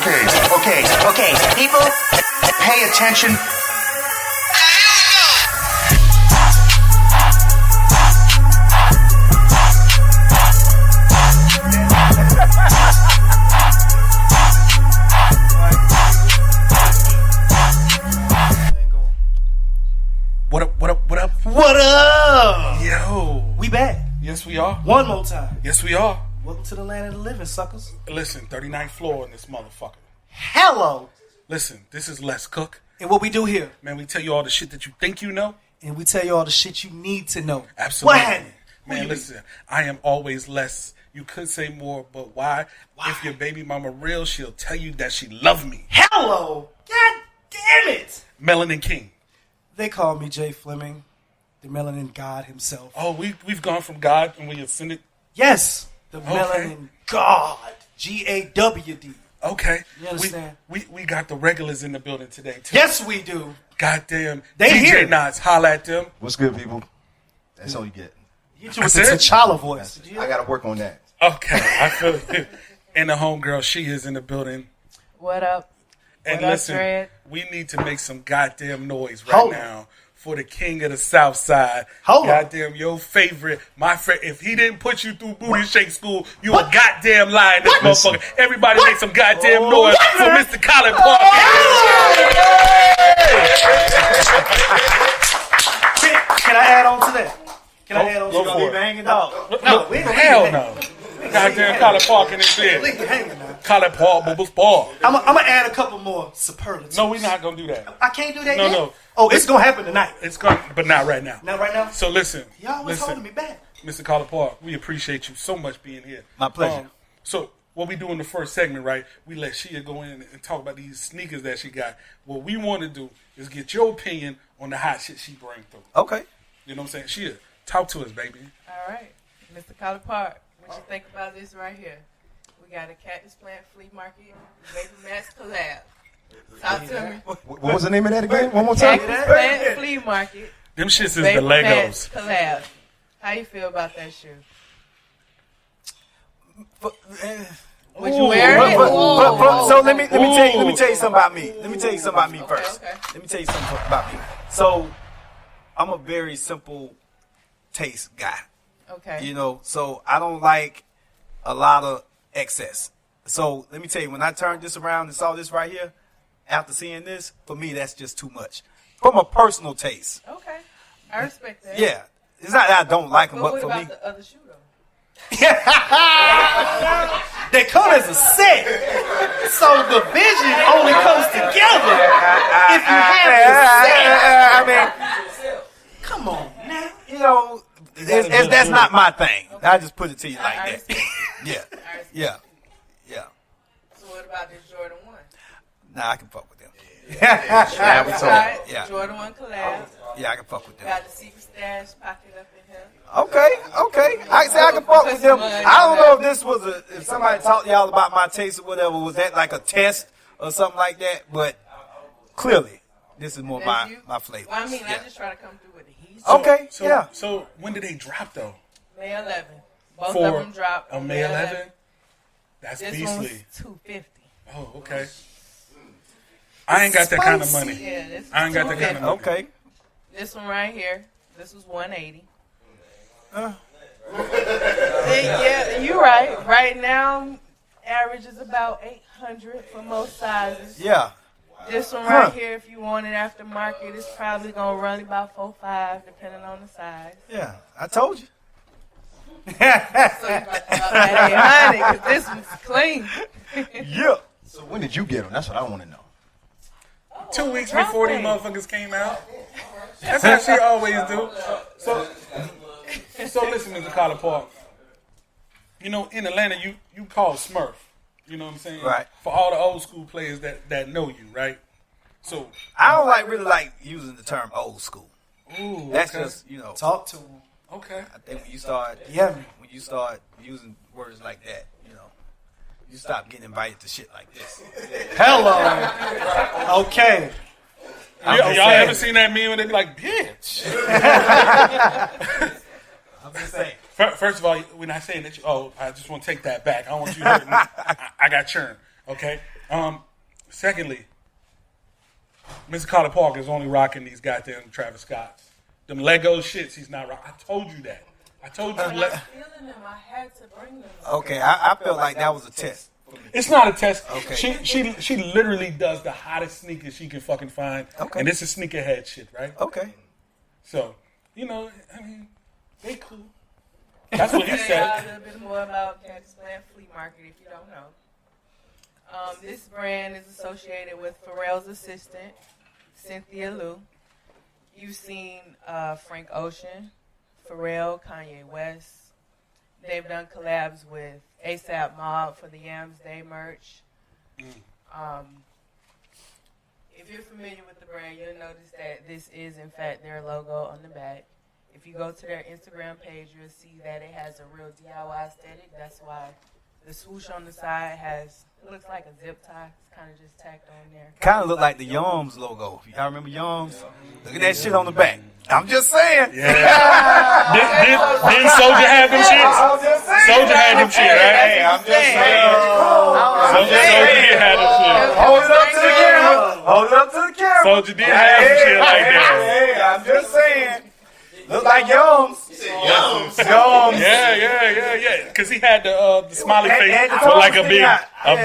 Okay. People, pay attention. What up? Yo. We back. Yes, we are. One more time. Yes, we are. Welcome to the land of the living, suckers. Listen, 39th floor in this motherfucker. Hello. Listen, this is Les Cook. And what we do here? Man, we tell you all the shit that you think you know. And we tell you all the shit you need to know. Absolutely. What happened? Man, listen, I am always less. You could say more, but why? If your baby mama real, she'll tell you that she love me. Hello. God damn it. Melanin King. They call me Jay Fleming, the melanin god himself. Oh, we've gone from God and we ascended. Yes, the melanin god. G-A-W-D. Okay. You understand? We got the regulars in the building today, too. Yes, we do. Goddamn. They DJ here. Knots, holla at them. What's good, people? That's all you get. You with the T'Challa voice. I got to work on that. Okay, I feel it. And the homegirl, she is in the building. What up? And what listen, up, Fred? we need to make some goddamn noise right now for the king of the South Side. Hold goddamn, your favorite, my friend. If he didn't put you through booty shake school, you a goddamn lie in this motherfucker. Everybody make some goddamn noise for Mr. Collipark. Can I add on to that? Can I add on to that? Go for it. Hanging dog. No, we ain't gonna Hell leave it no. Goddamn Collipark in his bed. Leave it hanging now. Collipark, bubbles ball. I'm gonna add a couple more superlatives. No, we're not gonna do that. I can't do that No, yet? no. Oh, it's gonna happen tonight. It's gonna, but not right now. Not right now? So listen. Y'all was holding me back. Mr. Collipark, we appreciate you so much being here. My pleasure. So what we do in the first segment, right? We let Shia go in and talk about these sneakers that she got. What we want to do is get your opinion on the hot shit she bring through. Okay. You know what I'm saying? Shia, talk to us, baby. All right. Mr. Collipark, what you think about this right here? We got a Cactus Plant Flea Market, Baby Matt's collab. Talk to me. What was the name of that again? One more time? Cactus Plant Flea Market. Them shits is the Baby Legos. Matt's collab. How you feel about that shoe? Would you wear it? So let me tell you something about me. Let me tell you something about me first. Okay. Let me tell you something about me. So I'm a very simple taste guy. Okay. You know, so I don't like a lot of excess. So let me tell you, when I turned this around and saw this right here, after seeing this, for me that's just too much. From a personal taste. Okay. I respect that. Yeah. It's not that I don't like them, But but what for about me. the other shoe, though? They come as a set. So the vision only comes together if you have the set. Come on now. You know, that's not my thing. I just put it to you like I that. respect Yeah. that. Yeah. So what about this Jordan 1? Nah, I can fuck with them. Right. Yeah. Jordan 1 collab. Yeah, I can fuck with them. Got the secret stash pocket up in here. Okay. I say I can fuck with them. I don't know if this was if somebody talked to y'all about my taste or whatever, was that like a test or something like that? But clearly, this is more my flavor. Well, I mean, Yeah. I just try to come through with the heat. Okay, So, yeah. So when did they drop though? May 11. Both For of them dropped on May 11. That's This one was beastly. $250. Oh, okay. I ain't got that kind of money. Yeah, this was I ain't got that kind of money. Okay. This one right here. This was $180. Uh. Yeah, you're right. Right now, average is about $800 for most sizes. Yeah. This one right here, if you want it aftermarket, it's probably gonna run about $4,500 depending on the size. Yeah. I told you. So you about to drop that $800 because this one's clean. Yeah. So when did you get them? That's what I want to know. 2 weeks before these motherfuckers came out. That's how she always do. So listen, Mr. Collipark. You know, in Atlanta, you call Smurf. You know what I'm saying? Right. For all the old school players that know you, right? So I don't really like using the term old school. ooh, That's okay. just, you know. Talk to them. Okay. I think when you start when you start using words like that, you know, you stop getting invited to shit like this. Hello. Okay. Y'all ever seen that meme when they be like, bitch? I'm just saying. First of all, we're not saying that you, I just want to take that back. I don't want you to hurt me. I got churn, okay? Secondly, Mr. Collipark is only rocking these goddamn Travis Scotts. Them Lego shits, he's not rocking. I told you that. I told you. When I was feeling them, I had to bring them. Okay, I felt like that was a test. It's not a test. Okay. She literally does the hottest sneakers she can fucking find. Okay. And this is sneakerhead shit, right? Okay. So, you know, I mean, they cool. That's what he I'll tell y'all said. a little bit more about Cactus Plant Flea Market if you don't know. This brand is associated with Pharrell's assistant, Cynthia Lou. You've seen Frank Ocean, Pharrell, Kanye West. They've done collabs with ASAP Mob for the Yams Day merch. If you're familiar with the brand, you'll notice that this is, in fact, their logo on the back. If you go to their Instagram page, you'll see that it has a real DIY aesthetic. That's why the swoosh on the side it looks like a zip tie. It's kind of just tacked on there. Kind of look like the Yums logo. Y'all remember Yums? Look at that shit on the back. I'm just saying. Yeah. Didn't Soulja have them shits? Soulja had them shit, right? Hey, I'm just saying. Soulja did have them shit. Hold it up to the camera. Hold it up to the camera. Soulja did have some shit like that. Hey, I'm just saying. Look like Yums. Yums. Yeah. Because he had the smiley face And the with like a tongue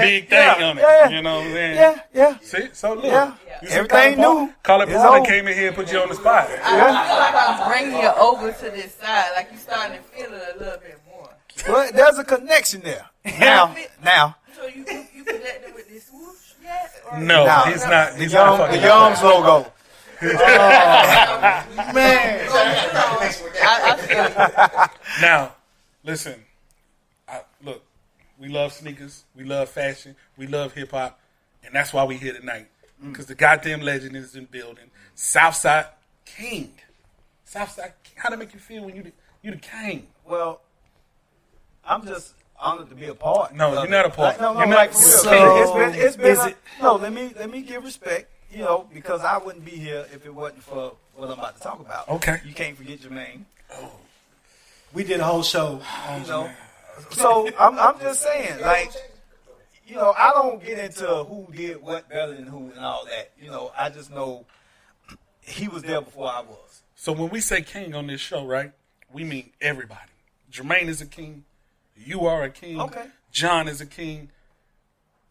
big thing thing out. on it. Yeah. You know what I'm saying? Yeah. See? So look. Yeah. You see Everything new. Collipark It's on. came in here and put you on the spot. I feel like I'm bringing you over to this side. Like you're starting to feel it a little bit more. Well, there's a connection there. Now. So you connected with this swoosh yet? Or No, Nah. he's not. The He's not Yums, the fucking Yums logo. Man. I feel you. Now, listen. Look, we love sneakers. We love fashion. We love hip hop. And that's why we here tonight. Because the goddamn legend is in building. Southside King. Southside King. How to make you feel when you the king? Well, I'm just honored to be a part. No, you're not a part. No, You're not- like, for real. So, it's been is it- no, let me give respect, because I wouldn't be here if it wasn't for what I'm about to talk about. Okay. You can't forget Jermaine. We did a whole show. So I'm just saying, like, I don't get into who did what better than who and all that. I just know he was there before I was. So when we say king on this show, right, we mean everybody. Jermaine is a king. You are a king. Okay. John is a king.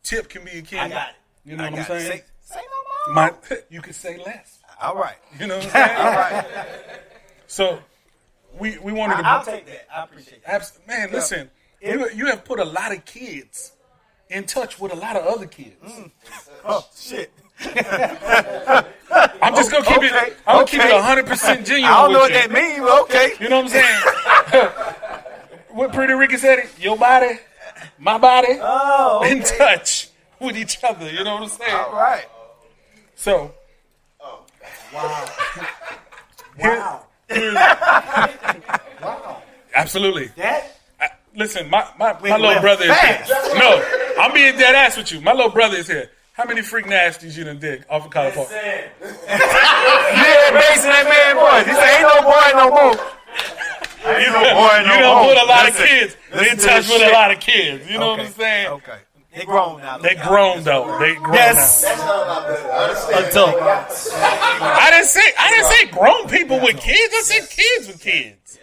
Tip can be a king. I got it. You know I what I'm got it. saying? Say no more. You can say less. All right. You know what I'm saying? All right. So we wanted to. I'll take that. I appreciate that. Man, listen. You have put a lot of kids in touch with a lot of other kids. Oh shit. I'm just gonna keep it. I'm gonna keep it 100% genuine. I don't know with what you. that means, but okay. You know what I'm saying? What Pretty Ricky said it. Your body, my body, Oh, okay. in touch with each other. You know what I'm saying? All right. So. Wow. Absolutely. That? Listen, my little went brother fast. is here. No, I'm being dead ass with you. My little brother is here. How many freak nasties you done dig off of Collipark? Yeah, basing that man boy. He said, ain't no boy no more. You no don't more. put a lot of Listen, kids listen in to touch this with a shit. lot of kids. You know what I'm Okay. saying? Okay. They grown now. They grown though. They grown Yes. now. Adults. I didn't say grown people with kids. I said kids with kids.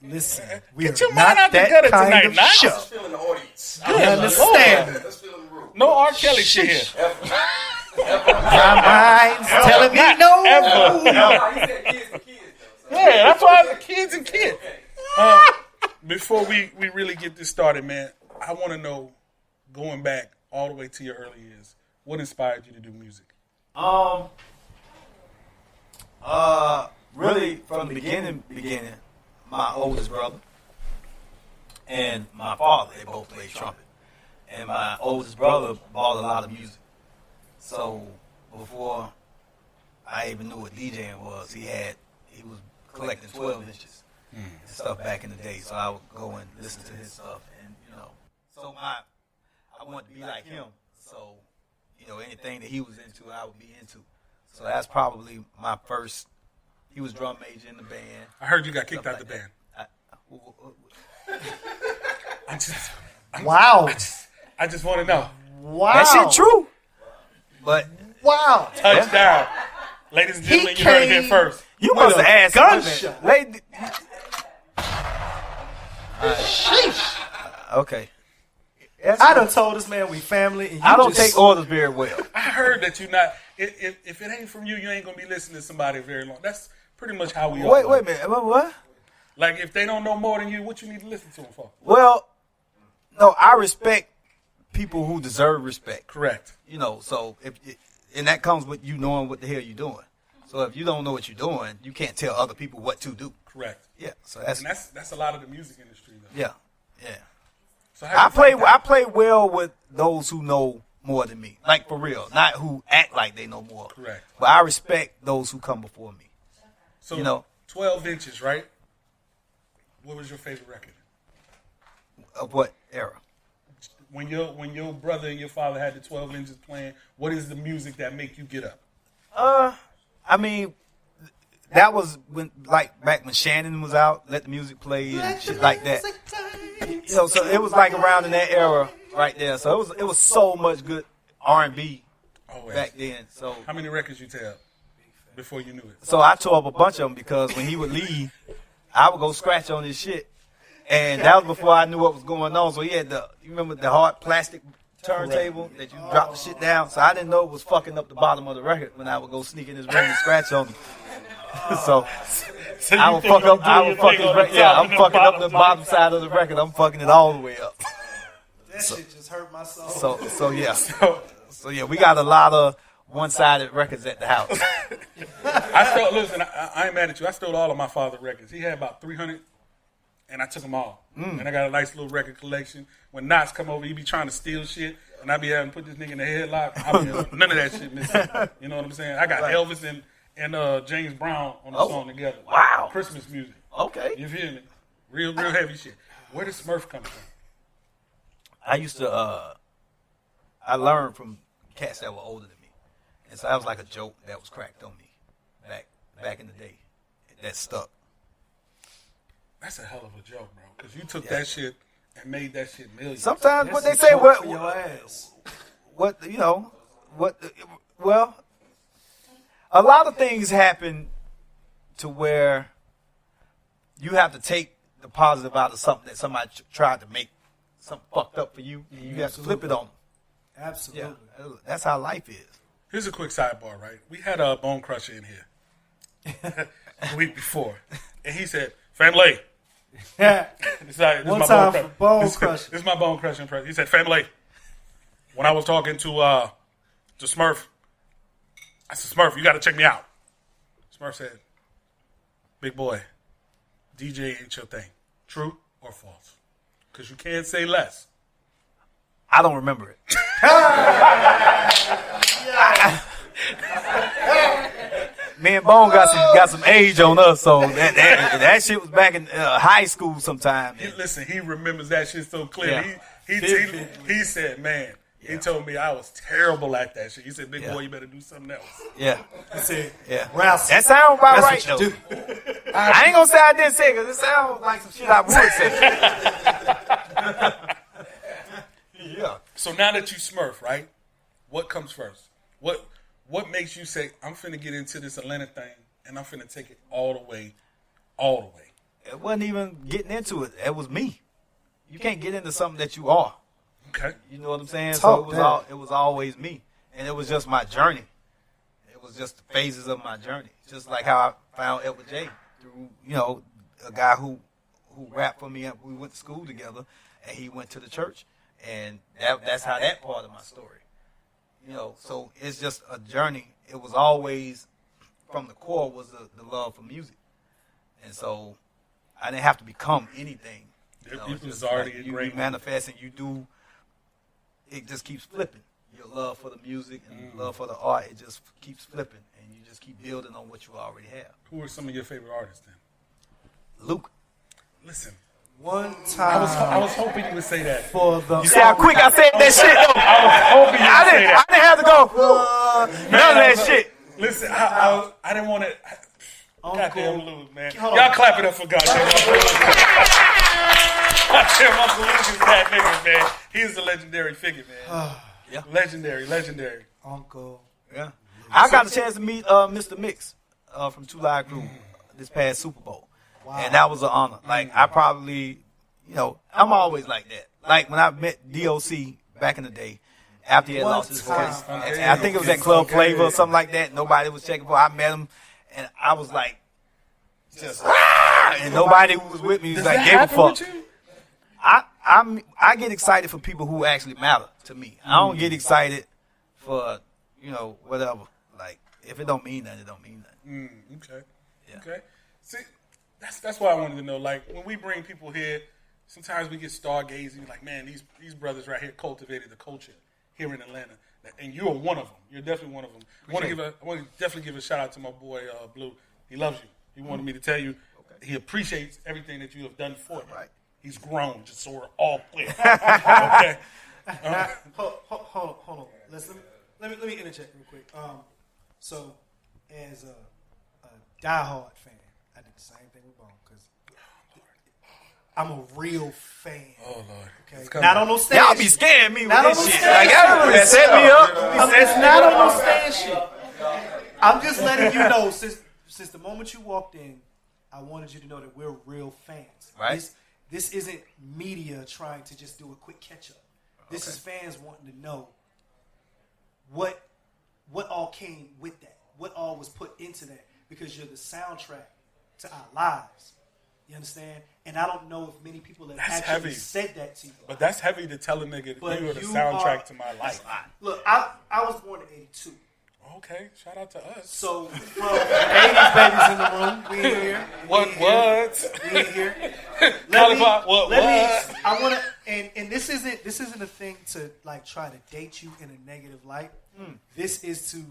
Listen, we Get are your mind not out the that gutter kind tonight, of Knox. show. Feeling the audience. I understand. Let's feel in the room. No R. Kelly shit here. My mind's telling me no. Ever. He said kids and kids. Yeah, that's why I said kids and kids. Before we really get this started, man, I want to know, going back all the way to your early years, what inspired you to do music? Really, from the beginning, my oldest brother and my father, they both played trumpet. And my oldest brother bought a lot of music. So before I even knew what DJing was, he was collecting 12 inches and stuff back in the day. So I would go and listen to his stuff, and so I wanted to be like him. So anything that he was into, I would be into. So that's probably my first. He was drum major in the band. I heard you got kicked stuff out the like band. that. Wow. I just want to know. Wow. That shit true. But Wow. Touchdown. Ladies and gentlemen, you heard it here came- first. you must have asked gunshot. Lady. Sheesh. Okay. I done told this man we family, and you I don't just, take orders very well. I heard that you not. If it ain't from you, you ain't gonna be listening to somebody very long. That's pretty much how we are. Wait a minute. What? Like if they don't know more than you, what you need to listen to them for? Well, no, I respect people who deserve respect. Correct. You know, so and that comes with you knowing what the hell you're doing. So if you don't know what you're doing, you can't tell other people what to do. Correct. Yeah. So that's And that's a lot of the music industry, though. yeah. So how I you play fight that? I play well with those who know more than me. Like for real. Not who act like they know more. Correct. But I respect those who come before me. So you know. 12 inches, right? What was your favorite record? Of what era? When your brother and your father had the 12 inches playing, what is the music that make you get up? I mean, that was when back when Shannon was out, Let the Music Play and shit like that. You know, so it was like around in that era right there. So it was so much good R&B Always. back then. So How many records you tell before you knew it? so I tore up a bunch of them because when he would leave, I would go scratch on his shit. And that was before I knew what was going on. So he had you remember the hard plastic turntable that you drop the shit down? So I didn't know it was fucking up the bottom of the record when I would go sneak in his room and scratch on him. So I would fuck up. I would fuck his record. Yeah, I'm fucking up the bottom side of the record. I'm fucking it all the way up. that shit just hurt my soul. So yeah. So yeah, we got a lot of one-sided records at the house. Listen, I ain't mad at you. I stole all of my father's records. He had about 300, and I took them all. And I got a nice little record collection. When Knots come over, he be trying to steal shit, and I be having to put this nigga in the headlock. None of that shit missing. You know what I'm saying? I got Elvis and James Brown on the song together. Wow. Christmas music. Okay. You feel me? Real heavy shit. Where does Smurf come from? I used to. I learned from cats that were older than me, and so that was like a joke that was cracked on me back in the day. That stuck. That's a hell of a joke, bro. Because you took that shit and made that shit millions. Sometimes what they That's a say, joke what for your ass. well, a lot of things happen to where you have to take the positive out of something that somebody tried to make something fucked up for you. And you have to flip it on them. Absolutely. Yeah, that's how life is. Here's a quick sidebar, right? We had a Bone Crusher in here the week before, and he said, "Family." This is One my time Bone for Bone Crusher. Crusher. This is my Bone Crusher impression. He said, "Family." When I was talking to Smurf, I said, "Smurf, you got to check me out." Smurf said, "Big boy, DJ ain't your thing. True or false? Because you can't say less." I don't remember it. Me and Bone got some age on us, so that shit was back in high school sometime. Listen, he remembers that shit so clear. Yeah. He said, man, he told me I was terrible at that shit. He said, big boy, you better do something else. Yeah, Yeah. that sounds about right That's though. what you do. I ain't gonna say I didn't say it because it sounds like some shit I would say. Yeah. So now that you Smurf, right? What comes first? What makes you say, I'm finna get into this Atlanta thing and I'm finna take it all the way? It wasn't even getting into it. It was me. You can't get into something that you are. Okay. You know what I'm saying? Talk So it was always me, and it was just my journey. It was just the phases of my journey. Just like how I found Edward J through a guy who rapped for me. And we went to school together, and he went to the church, and that's how that part of my story. So it's just a journey. It was always from the core was the love for music, and so I didn't have to become anything. It was already you ingrained. manifest and you do. It just keeps flipping. Your love for the music and love for the art, it just keeps flipping, and you just keep building on what you already have. Who are some of your favorite artists then? Luke. Listen, One time I was hoping you would say that. for the. You see how quick I said that shit though? I was hoping you would say I that. didn't have to go. None of that shit. Listen, I didn't want to. Goddamn Luke, man. Hold on. Y'all clap it up for goddamn Uncle Luke. Goddamn Uncle Luke is that nigga, man. He is a legendary figure, man. Yeah. Legendary. Uncle. Yeah. I got a chance to meet Mr. Mix from Two Live Crew this past Super Bowl. Wow. And that was an honor. Like, I probably, I'm always like that. Like, when I met DOC back in the day, after he had lost his voice, I think it was at Club Flavor or something like that. Nobody was checking for. I met him, and I was like, just and nobody who was with me was like, gave a fuck. I get excited for people who actually matter to me. I don't get excited for whatever. Like, if it don't mean nothing, it don't mean nothing. Okay. Yeah. Okay. See, that's why I wanted to know. Like, when we bring people here, sometimes we get stargazing. Like, man, these brothers right here cultivated the culture here in Atlanta, and you're one of them. You're definitely one of them. I want to definitely give a shout out to my boy Blue. He loves you. He wanted me to tell you he appreciates everything that you have done for him. Right. He's grown, just so we're all clear. Okay. Hold on. Let me interject real quick. So, as a diehard fan, I did the same thing with Bone because I'm a real fan. Oh Lord. Okay. Not on no stand. Y'all be scaring me with not this on no shit. stand. Like, y'all really set me up. It's not on no stand shit. I'm just letting you know since the moment you walked in, I wanted you to know that we're real fans. Right. This isn't media trying to just do a quick catch up. This is fans wanting to know what all came with that, what all was put into that, because you're the soundtrack to our lives. You understand? And I don't know if many people have actually said that to you. But that's heavy to tell a nigga But you are the you soundtrack are- to my life. Look, I was born in '82. Okay, shout out to us. So, from 80s babies in the room, we in here. We in here. I want to, and this isn't a thing to like try to date you in a negative light. This is to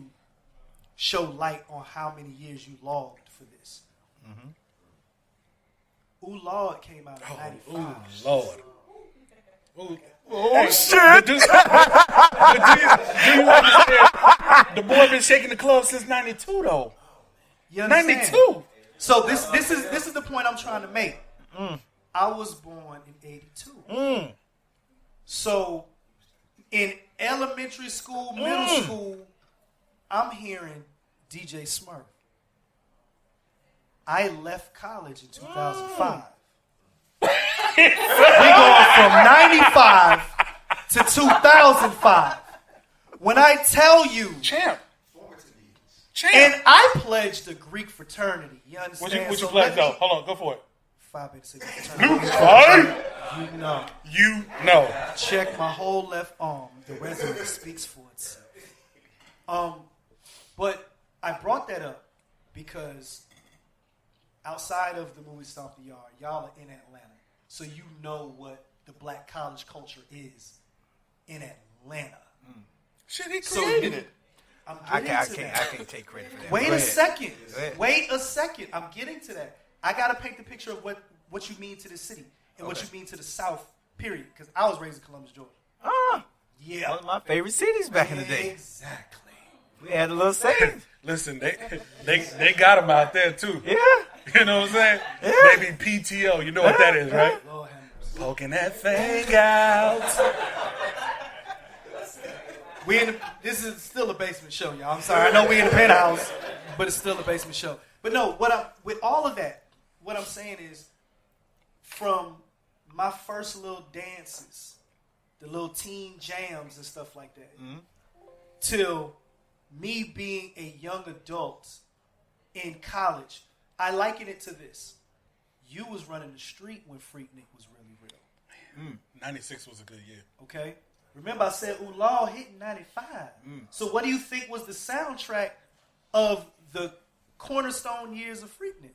show light on how many years you logged for this. Ooh Lord came out in '95. Ooh, Lord. Ooh. Oh, shit. Do you understand? The boy been shaking the club since '92, though. You understand? '92. So this is the point I'm trying to make. I was born in '82. So in elementary school, middle school, I'm hearing DJ Smurf. I left college in 2005. We going from 95 to 2005. When I tell you, Champ. and I pledged a Greek fraternity. You understand? What you pledge though? Hold on, go for it. Phi Beta Sigma fraternity. You know. Check my whole left arm. The resume speaks for itself. But I brought that up because outside of the movie Stomp the Yard, y'all are in Atlanta. So you know what the black college culture is in Atlanta. Shit, he created it. I can't take credit for that. Wait a second. Go ahead. Wait a second. I'm getting to that. I got to paint the picture of what you mean to the city and what you mean to the South, period. Because I was raised in Columbus, Georgia. Yeah. One of my favorite cities back in the day. Exactly. We had a little saying. Listen, they got him out there too. Yeah. You know what I'm saying? Yeah. Maybe PTO. You know what that is, right? Lord have mercy. Poking that thing out. This is still a basement show, y'all. I'm sorry. I know we in the penthouse, but it's still a basement show. But no, with all of that, what I'm saying is, from my first little dances, the little teen jams and stuff like that, till me being a young adult in college, I liken it to this. You was running the street when Freaknik was really real. 96 was a good year. Okay? Remember I said Ooh Lord hit in 95. So what do you think was the soundtrack of the cornerstone years of Freaknik?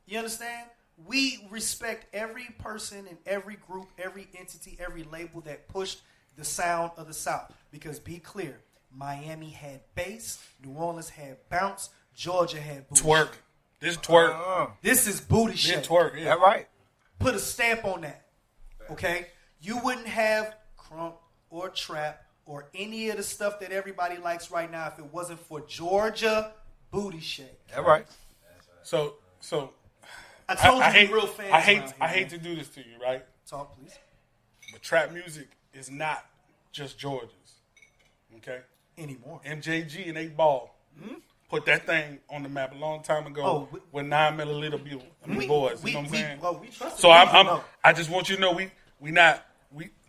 You understand? We respect every person and every group, every entity, every label that pushed the sound of the South. Because be clear, Miami had bass, New Orleans had bounce, Georgia had booty Twerk. shake. This twerk. This is booty shake. This twerk. Yeah. That right? Put a stamp on that. Okay? You wouldn't have crunk or trap or any of the stuff that everybody likes right now if it wasn't for Georgia booty shake. That right? So I told you hate, real fans. I hate to do this to you, right? Talk, please. But trap music is not just Georgians. Okay? Anymore. MJG and 8 Ball put that thing on the map a long time ago with 9 milliliter Buell and the boys. You know what I'm saying? Well, we trust So I just want you to know we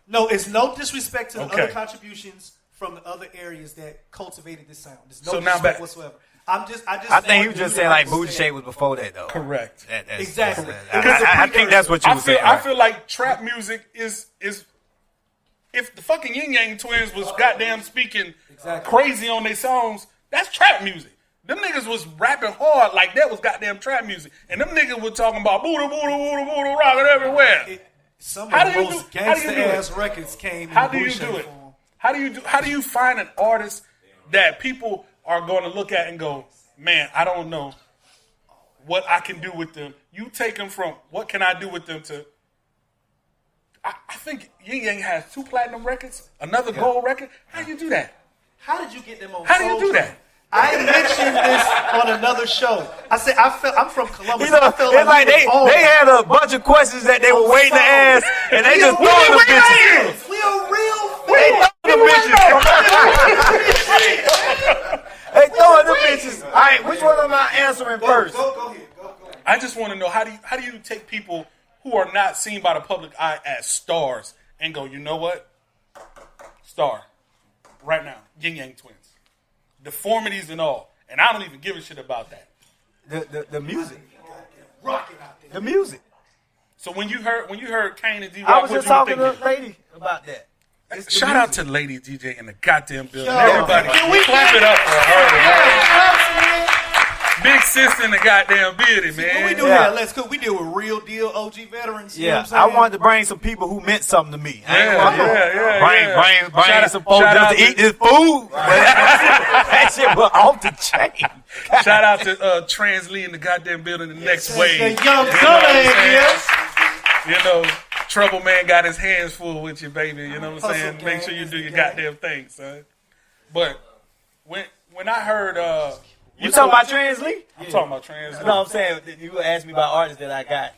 No, it's no disrespect to the Okay. other contributions from the other areas that cultivated this sound. There's no So now disrespect back- whatsoever. I think he was just saying like Booty Shake was before that though. correct. That's- Exactly. I think that's what you were saying. I right? feel like trap music is if the fucking Yin Yang Twins was goddamn speaking crazy on their songs, that's trap music. Them niggas was rapping hard like that was goddamn trap music, and them niggas were talking about Buddha, Buddha, Buddha, Buddha, rocking everywhere. Some How of do the you most do- how do you gangster do it? ass records came How in do the you Booty do Shake it? form. How do you find an artist that people are going to look at and go, man, I don't know what I can do with them. You take them from what can I do with them to. I think Yin Yang has 2 platinum records, another gold record. How do you do that? How did you get them on? How do you Soul do Train? that? I mentioned this on another show. I said I'm from Columbus. You know, I felt it's like we they was on. had a bunch of questions that they were waiting to ask, and they just We throwing them real bitches. fans. We are real They fans. throwing them bitches. All right, which one am I answering first? Go ahead. Go. I just want to know how do you take people who are not seen by the public eye as stars and go, you know what? Star. Right now. Yin Yang Twins. Deformities and all. And I don't even give a shit about that. The music, Rocking out there. the music. So when you heard Kane and D-Rock, I was what just you were talking to thinking? a lady about that. Shout out to Lady DJ in the goddamn building. Yo, Everybody, can we clap it up for her. Man. Big sis in the goddamn building, man. What we do yeah. here? Let's go. We deal with real deal OG veterans. You know Yeah, what I'm saying? I wanted to bring some people who meant something to me. I ain't want to Yeah. bring Shout some out- folks shout just out to eat this food. That shit was off the chain. Shout out to Trans Lee in the goddamn building. The next wave. The young You know what Gunna I'm in saying? here. You know, Trouble Man got his hands full with you, baby. You know what I'm saying? Hustle Make gang, sure you do your hustle gang. goddamn thing, son. But when I heard You talking about Trans Lee? I'm talking about Trans Lee. No, I'm saying that you asked me about artists that I got.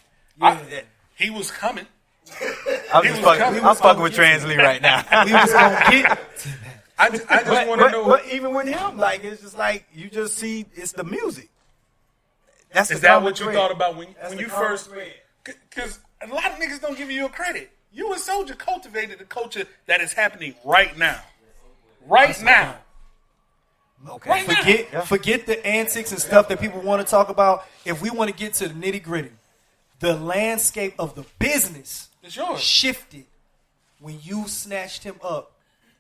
He was coming. I'm he just was fucking. coming. I'm fucking with Trans Lee right now. We was gonna get. I just want to know. But even with him, like it's just like you just see it's the music. That's Is the that common what you thread. thought about when That's the you common first? thread. Because a lot of niggas don't give you your credit. You and Soulja cultivated the culture that is happening right now. Right now. Okay. Right now. Forget the antics and stuff that people want to talk about. If we want to get to the nitty gritty, the landscape of the business It's yours. shifted when you snatched him up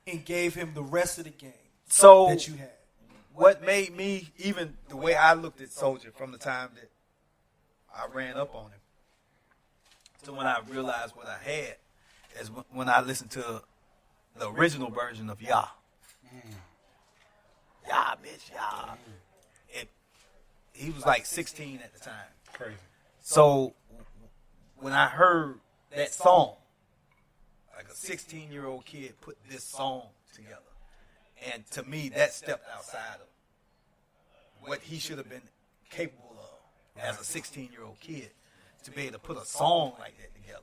and gave him the rest of the game So that you had. what made me even the way I looked at Soulja from the time that I ran up on him to when I realized what I had is when I listened to the original version of Yah. Yah, bitch, Yah. He was like 16 at the time. Crazy. So when I heard that song, like a 16-year-old kid put this song together, and to me that stepped outside of what he should have been capable of as a 16-year-old kid to be able to put a song like that together.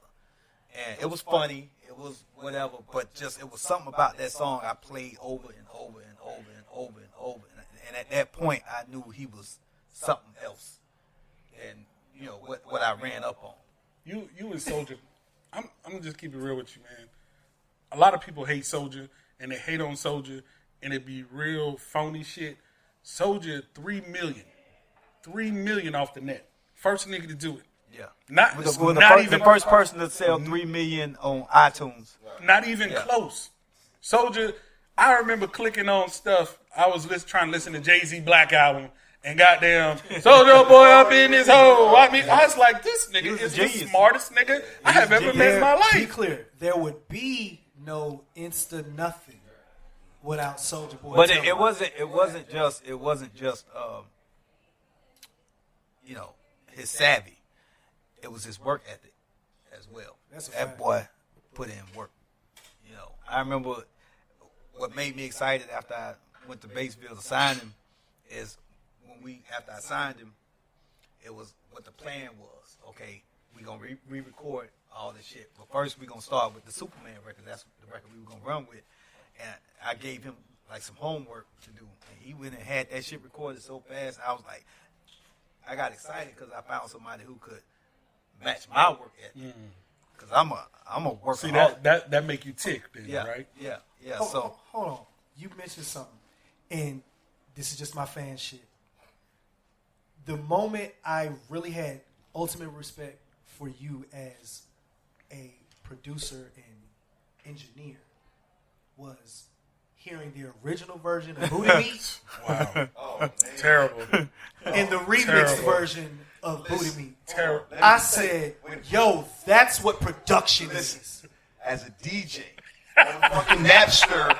And it was funny, it was whatever, but just it was something about that song I played over and over and over and over and over. And at that point, I knew he was something else. And you know what I ran up on. You and Soulja, I'm gonna just keep it real with you, man. A lot of people hate Soulja and they hate on Soulja and it be real phony shit. Soulja 3 million off the net. First nigga to do it. Yeah. Not, With it's the, not the even first person to sell 3 million on iTunes. Not even close. Soulja, I remember clicking on stuff. I was trying to listen to Jay-Z Black album, and goddamn, Soulja Boy up in his hole. I mean, I was like, this nigga is the genius. smartest nigga I have ever met in my Be life. clear, there would be no Insta nothing without Soulja Boy. But telling it wasn't just you know, his savvy. It was his work ethic as well. That's a that fact. boy put in work. You know, I remember what made me excited after I went to Batesville to sign him is after I signed him, it was what the plan was. Okay, we gonna re-record all this shit, but first we gonna start with the Superman record. That's the record we were gonna run with. and I gave him like some homework to do. And he went and had that shit recorded so fast. I was like, I got excited because I found somebody who could match my work ethic. Because I'm a worker. See, that make you tick, then, right? Yeah. Hold on. You mentioned something, and this is just my fan shit. The moment I really had ultimate respect for you as a producer and engineer was hearing the original version of Booty Meat Wow. Terrible. and the remix Terrible. version of Booty Meat. Terrible. I said, yo, that's what production is. As a DJ, on fucking Napster,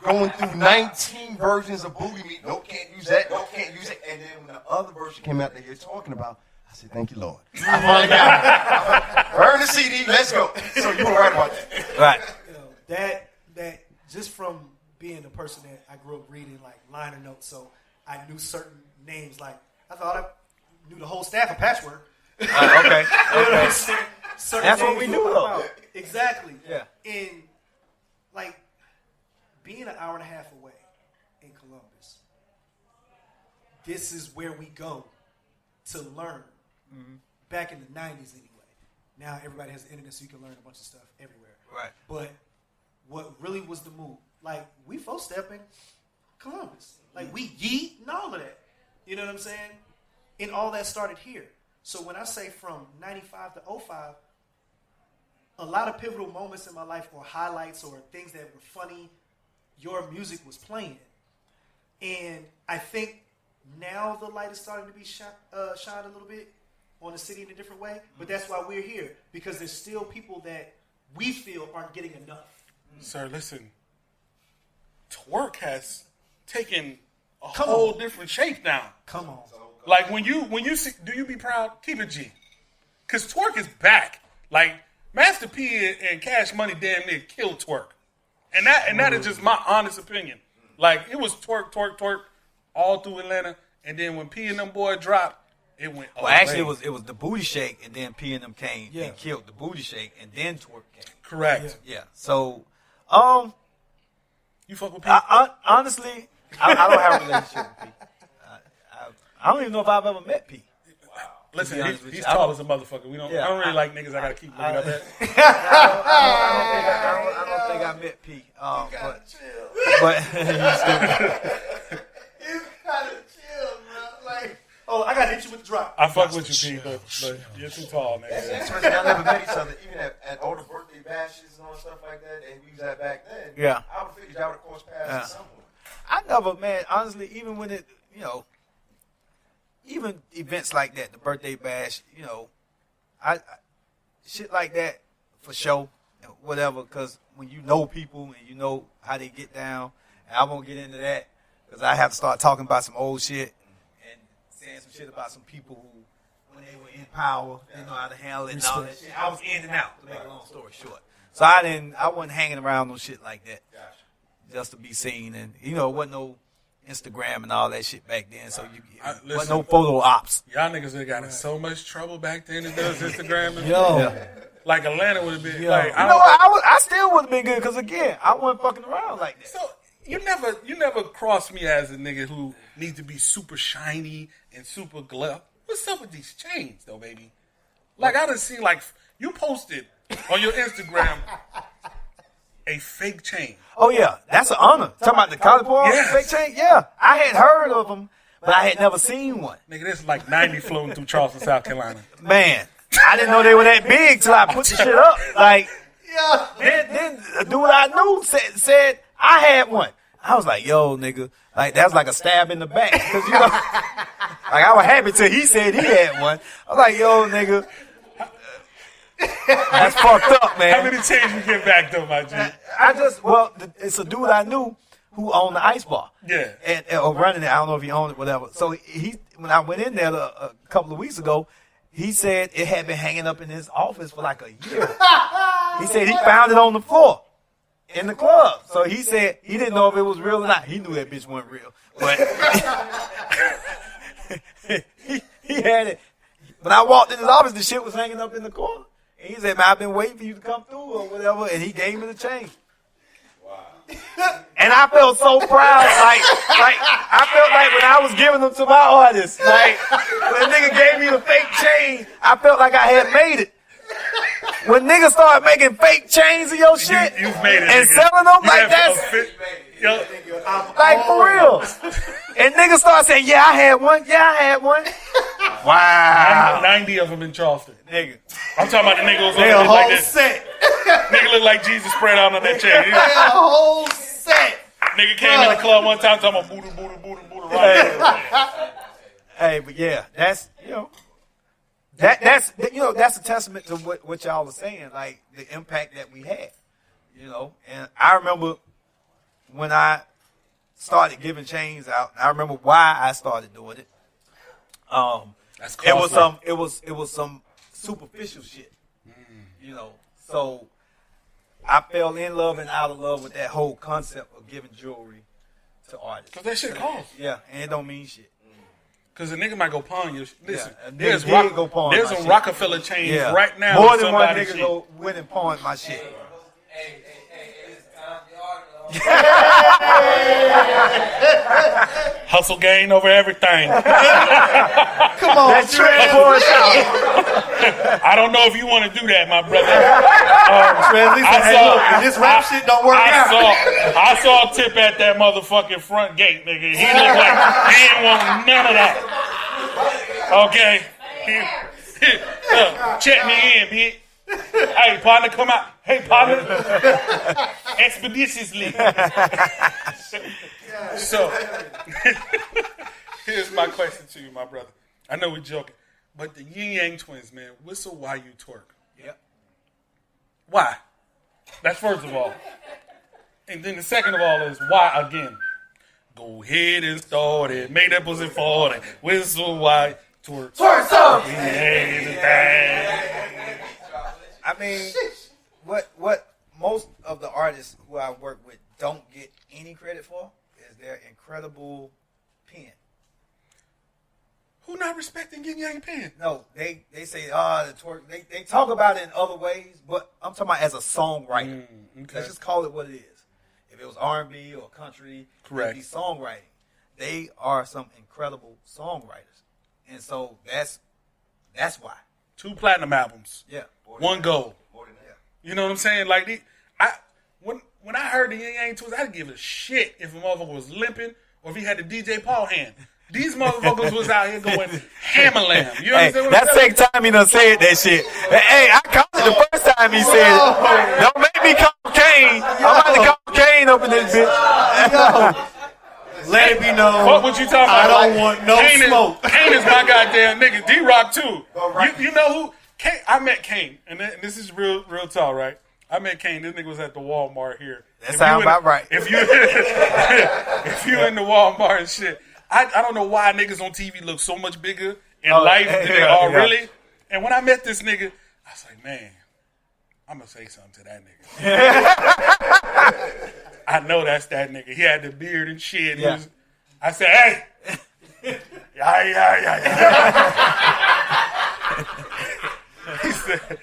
going through 19 versions of Booty Meat. No, can't use that. No, can't use it. And then when the other version came out that you're talking about, I said, thank you, Lord. I finally got it. Burn the CD. Let's go. So you were right about that. Right. You know, that just from being a person that I grew up reading like liner notes, so I knew certain names. Like I thought I knew the whole staff of Patchwork. Okay. Certain That's what names we you do, know though. about. Exactly. Yeah. And like being an hour and a half away in Columbus, this is where we go to learn. Back in the 90s anyway. Now everybody has the internet, so you can learn a bunch of stuff everywhere. Right. But what really was the move? Like, we four-stepping Columbus. Like, we yeet and all of that. You know what I'm saying? And all that started here. So when I say from 95 to 05, a lot of pivotal moments in my life or highlights or things that were funny, your music was playing. And I think now the light is starting to be shined a little bit on the city in a different way, but that's why we're here, because there's still people that we feel aren't getting enough. Sir, listen. Twerk has taken a whole different shape now. Come on. Like when you see, do you be proud? Keep it G, cause twerk is back. Like Master P and Cash Money damn near killed twerk, and that is just my honest opinion. Like it was twerk all through Atlanta, and then when P and them boy dropped, it went. Well, actually, it was the Booty Shake, and then P and them came Yeah. and killed the Booty Shake, and then Twerk came. correct. Yeah. So, You fuck with P? honestly, I don't have a relationship with P. I don't even know if I've ever met P. Listen, be honest with he's you, tall as a motherfucker. We don't. Yeah, I don't really like niggas. I gotta keep looking up at. I don't think I met P. But he's still. Oh, I got to hit you with the drop. I fuck with you, P, but you're too tall, nigga. Interesting, y'all never met each other, even at all the birthday bashes and all stuff like that, and we was at back then. Yeah. I would figure y'all would have crossed paths at some point. I never, man, honestly, even when it, even events like that, the birthday bash, I shit like that for sure, whatever, because when you know people and you know how they get down, and I won't get into that because I have to start talking about some old shit and saying some shit about some people who, when they were in power, didn't know how to handle it and all that shit. I was in and out, to make a long story short. So I wasn't hanging around no shit like that. Just to be seen, and it wasn't no Instagram and all that shit back then, so wasn't listen, no photo ops. Y'all niggas would got in so much trouble back then that there was Instagram and Yo. like Atlanta would have been Yo. like. I still would have been good because again, I wasn't fucking around like that. So you never crossed me as a nigga who needs to be super shiny and super glove. What's up with these chains though, baby? Like I done seen like you posted on your Instagram a fake chain. Oh yeah, that's an honor. Talking about the Collipark Yes. fake chain, yeah, I had heard of them, but I had never seen one. Nigga, this is like 90 floating through Charleston, South Carolina. Man, I didn't know they were that big till I put the shit up. Like, then a dude I knew said I had one. I was like, yo, nigga, like that's like a stab in the back, cause like I was happy till he said he had one. I was like, yo, nigga. That's fucked up, man. How many chains you get back though, my G? It's a dude I knew who owned the ice bar. Yeah. Or running it. I don't know if he owned it, whatever. So when I went in there a couple of weeks ago, he said it had been hanging up in his office for like a year. He said he found it on the floor in the club. So he said he didn't know if it was real or not. He knew that bitch wasn't real. But he had it. When I walked in his office, the shit was hanging up in the corner. And he said, man, I've been waiting for you to come through or whatever. And he gave me the chain. And I felt so proud, like I felt like when I was giving them to my artists, like when a nigga gave me the fake chain, I felt like I had made it. When niggas start making fake chains of your shit You've made it, and nigga. selling them, You like have that's like for real. And niggas start saying, "Yeah, I had one. Yeah, I had one." Wow. 90 of them in Charleston. Nigga. I'm talking about the nigga who's They a like whole this. set. Nigga look like Jesus spread out on that chain. They a whole set. Nigga came in the club one time talking about booty, right? Hey, but yeah, that's that's a testament to what y'all are saying, like the impact that we had, And I remember when I started giving chains out. I remember why I started doing it. That's it costly. was some superficial shit, So I fell in love and out of love with that whole concept of giving jewelry to artists. Cause that shit costs. Yeah, and it don't mean shit. Cause a nigga might go pawn your shit. Listen, Yeah, a nigga there's did go pawn there's my some shit. Rockefeller chains Yeah, right now. more with than one somebody's nigga shit. go went and pawned my shit. Hustle gain over everything. Come on, That transport out. I don't know if you want to do that, my brother. At least hey, look, if this rap shit don't work out. I saw a tip at that motherfucking front gate, nigga. He looked like he ain't want none of that. Okay. Check me in, bitch. Hey, partner, come out. Hey, partner. Expeditiously. So, here's my question to you, my brother. I know we're joking, but the Yin Yang twins, man, whistle while you twerk. Yep. Why? That's first of all. And then the second of all is why again? Go ahead and start it. Make that pussy 40. Whistle while twerk. Twerk some. I mean, what most of the artists who I work with don't get any credit for is their incredible pen. Who not respecting Yin Yang pen? No, they say, the twerk. They talk about it in other ways, but I'm talking about as a songwriter. Okay. Let's just call it what it is. If it was R&B or country, Correct. it'd be songwriting. They are some incredible songwriters, and so that's why. 2 platinum albums. Yeah. 1 gold. More than that. You know what I'm saying? Like, when I heard the Yin Yang twins, I didn't give a shit if a motherfucker was limping or if he had the DJ Paul hand. These motherfuckers was out here going hammer-lamb. You Hey, understand what I'm that's the saying? second time he done said that shit. Hey, I called it the first time he said it. Don't make me call Kane. I'm about to call Kane up in this bitch. Let it be known. Fuck what you talking I about. don't want no Kane smoke. Kane is my goddamn nigga. D-Rock too. You know who? Kane, I met Kane, and this is real talk, right? I met Kane. This nigga was at the Walmart here. That sound about right. If you in the Walmart and shit, I don't know why niggas on TV look so much bigger in life than they are really. And when I met this nigga, I was like, man, I'm gonna say something to that nigga. I know that's that nigga. He had the beard and shit. Yeah. I said, hey. Yeah. He said,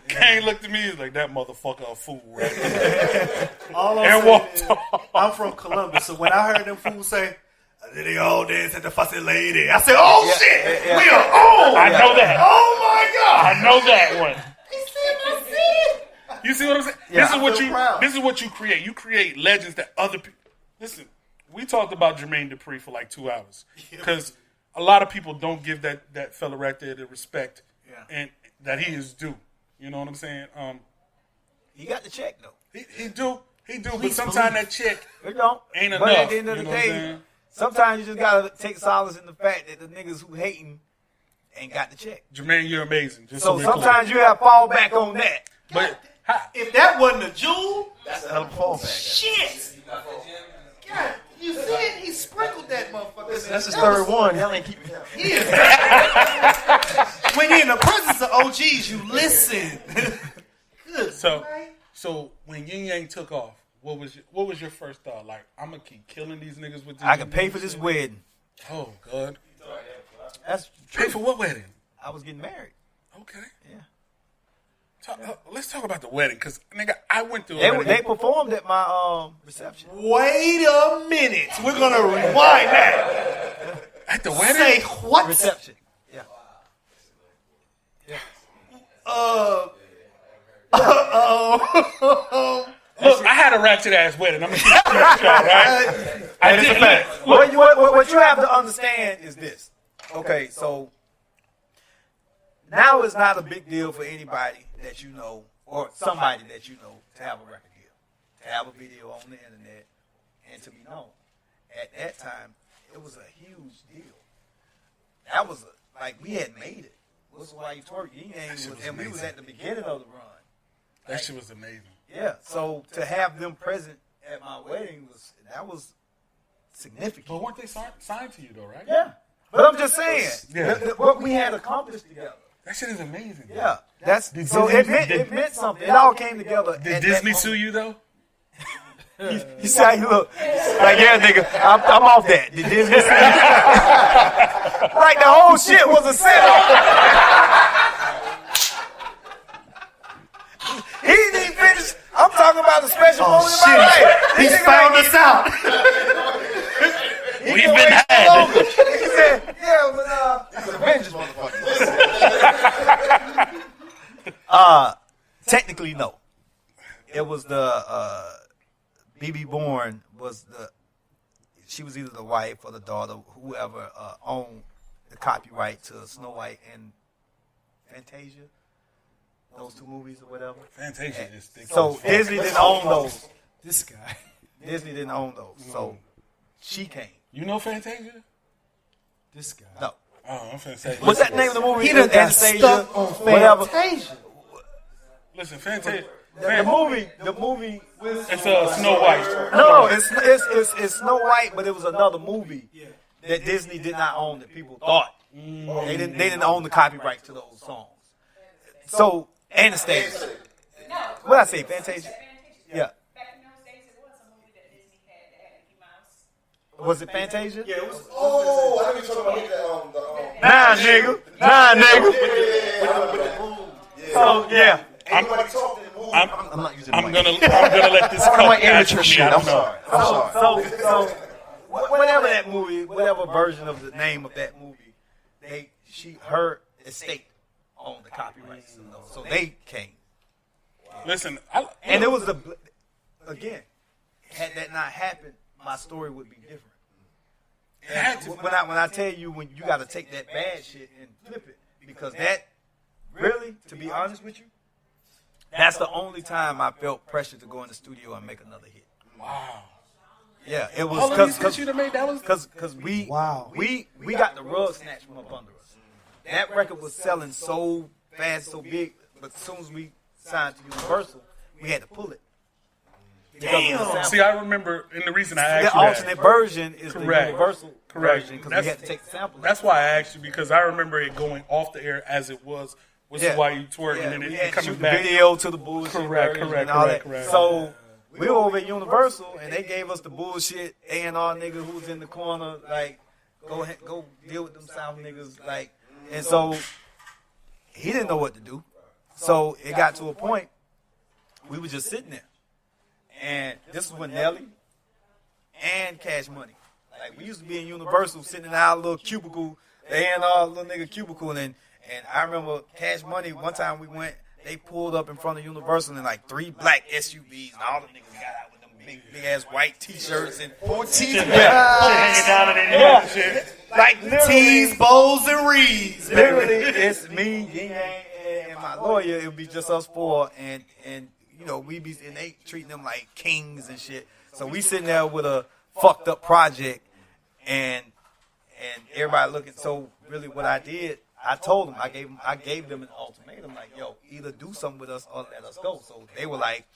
Kane looked at me. He was like, that motherfucker a fool right there. All I'm And saying walked is, off. I'm from Columbus, so when I heard them fools say, they all dance at the fussy lady, I said, oh shit, we are on. I know that. Oh my God. I know that one. He said my city. You see what I'm saying? Yeah, this I feel proud. This is what you create. You create legends that other people. Listen, we talked about Jermaine Dupri for like 2 hours because a lot of people don't give that fella right there the respect and that he is due. You know what I'm saying? He got the check though. He do. But sometimes that check It don't. ain't But enough. at the end of you the know what I'm day, saying? sometimes you just gotta take solace in the fact that the niggas who hating ain't got the check. Jermaine, you're amazing. Just So we're clear. sometimes you have to fall back on that. But If that wasn't a jewel, That's a hell of a fallback. shit. God, you see it? He sprinkled that motherfucker. That's his third one. Y'all ain't keeping him. He is. When you're in the presence of OGs, you listen. Good. so when Yin Yang took off, what was your first thought? Like, I'm gonna keep killing these niggas with this. I can pay for this wedding. Oh God. That's Pay for what wedding? I was getting married. Okay. Yeah. Let's talk about the wedding, because nigga, I went through. They performed at my reception. Wait a minute. We're gonna rewind that. At the wedding. Say what? Reception. Yeah. Look, I had a ratchet ass wedding. I'm gonna keep it straight, right? I did. What you have to understand is this. Okay, so now it's not a big deal for anybody that you know or somebody that you know to have a record deal, to have a video on the internet, and to be known. At that time, it was a huge deal. That was like we had made it. What's why you twerk? And we was at the beginning of the run. That shit was amazing. Yeah, so to have them present at my wedding was significant. But weren't they signed to you though, right? Yeah, but I'm just saying what we had accomplished together. That shit is amazing. Yeah, it meant something. It all came together. Did Disney sue you though? You see how you look? Like, yeah, nigga, I'm off that. Did Disney sue you? Like the whole shit was a setup. He didn't even finish. I'm talking about the special moment in my life. He's found us out. We've been had. He said, yeah, but Avengers, motherfucker. technically, no. It was the BB Bourne she was either the wife or the daughter, whoever owned the copyright to Snow White and Fantasia. Those two movies or whatever. Fantasia is thick. So Disney didn't own those. This guy. Disney didn't own those. So she came. You know Fantasia? This guy. No. Oh, I'm finna say. What's that name of the movie? He done got Anastasia, stuck on whatever. Fantasia. Listen, Fantasia. The movie. It's Snow White. No, it's Snow White, but it was another movie that Disney did not own that people thought. They didn't own the copyright to those songs. So Anastasia. What I say, Fantasia? Yeah. Back in those days, it was a movie that Disney had that had Mickey Mouse. Was it Fantasia? Yeah, it was. Oh, I think you're talking about Nah, nigga. So yeah. I'm not using I'm gonna let this come. my amateur shit. I'm sorry. So whatever that movie, whatever version of the name of that movie, her estate owned the copyrights, so they came. Listen, And it was again, had that not happened, my story would be different. And when I tell you, when you got to take that bad shit and flip it, because that really, to be honest with you, that's the only time I felt pressure to go in the studio and make another hit. wow. Yeah, it was All of these hits you done made, that was because we got the rug snatched from up under us. That record was selling so fast, so big, but as soon as we signed to Universal, we had to pull it. Damn. See, I remember, and the reason I asked The you alternate version is Correct. the Universal Correct. version because That's- we had to take the sample. That's why I asked you, because I remember it going off the air as it was, which is why you twerking and we it had to coming shoot the back. video to the bullshit Correct, version correct, and all correct, that. correct. So we were over at Universal and they gave us the bullshit A&R nigga who was in the corner, like, go deal with them South niggas, like, and so he didn't know what to do. So it got to a point we were just sitting there, and this is when Nelly and Cash Money, like, we used to be in Universal sitting in our little cubicle, the A&R little nigga cubicle, and I remember Cash Money, one time we went, they pulled up in front of Universal in like 3 black SUVs, and all the niggas got out with them big ass white t-shirts and 14 Hanging down in their neck and shit. like literally, Tees, bows, and reeds. literally, it's me, Yin Yang, and my lawyer. It would be just us four, and you know, we be and they treating them like kings and shit. So we sitting there with a fucked up project, and everybody looking. So really, what I did, I told them, I gave them an ultimatum, like, yo, either do something with us or let us go. So they were like,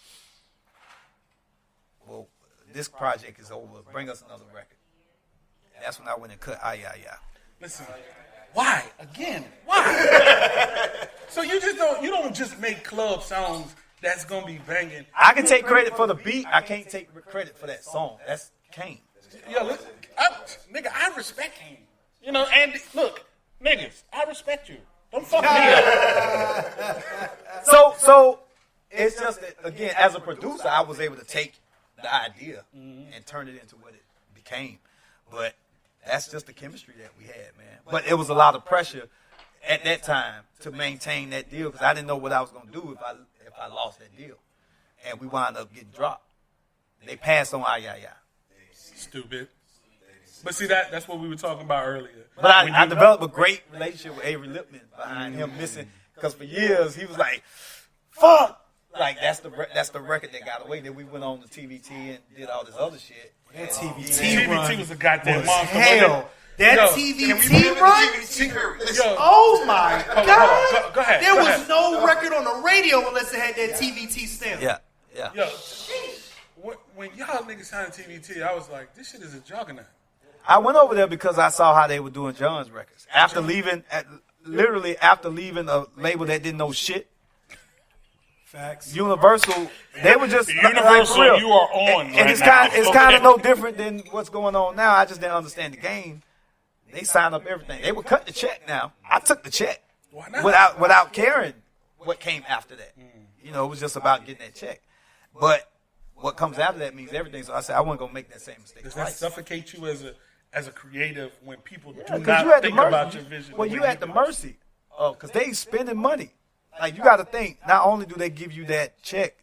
well, this project is over. Bring us another record. And that's when I went and cut yeah. Listen, why? Again, why? So you don't just make club songs that's gonna be banging. I can take credit for the beat. I can't take credit for that song. That's Kane. Yo, listen, nigga, I respect him. You know, and look, niggas, I respect you. Don't fuck me up. So it's just that, again, as a producer, I was able to take the idea and turn it into what it became. But that's just the chemistry that we had, man. But it was a lot of pressure at that time to maintain that deal because I didn't know what I was going to do if I lost that deal. And we wound up getting dropped. They passed on yeah. Stupid. But see, that's what we were talking about earlier. But I developed a great relationship with Avery Lipman behind him missing, because for years he was like, "Fuck!" Like that's the record that got away. Then we went on to TVT and did all this other shit. That TVT run TVT was a goddamn monster. hell. That Yo, TVT run. Yo, Oh my God! Go ahead. There go was ahead. no record on the radio unless it had that TVT stamp. Yeah. Yo, when y'all niggas signed TVT, I was like, this shit is a juggernaut. I went over there because I saw how they were doing John's records. Literally after leaving a label that didn't know shit, Facts. Universal, they were just Universal, like, for real. you are on And right it's now. kind of no different than what's going on now. I just didn't understand the game. They signed up everything. They would cut the check now. I took the check Why not? without caring what came after that. You know, it was just about getting that check. But what comes after that means everything. So I said I wasn't gonna make that same mistake Does that twice. suffocate you as a creative when people do Because not you at the think about mercy. your vision? Well, the you way at the do? mercy of, because they spending money. Like, you got to think, not only do they give you that check,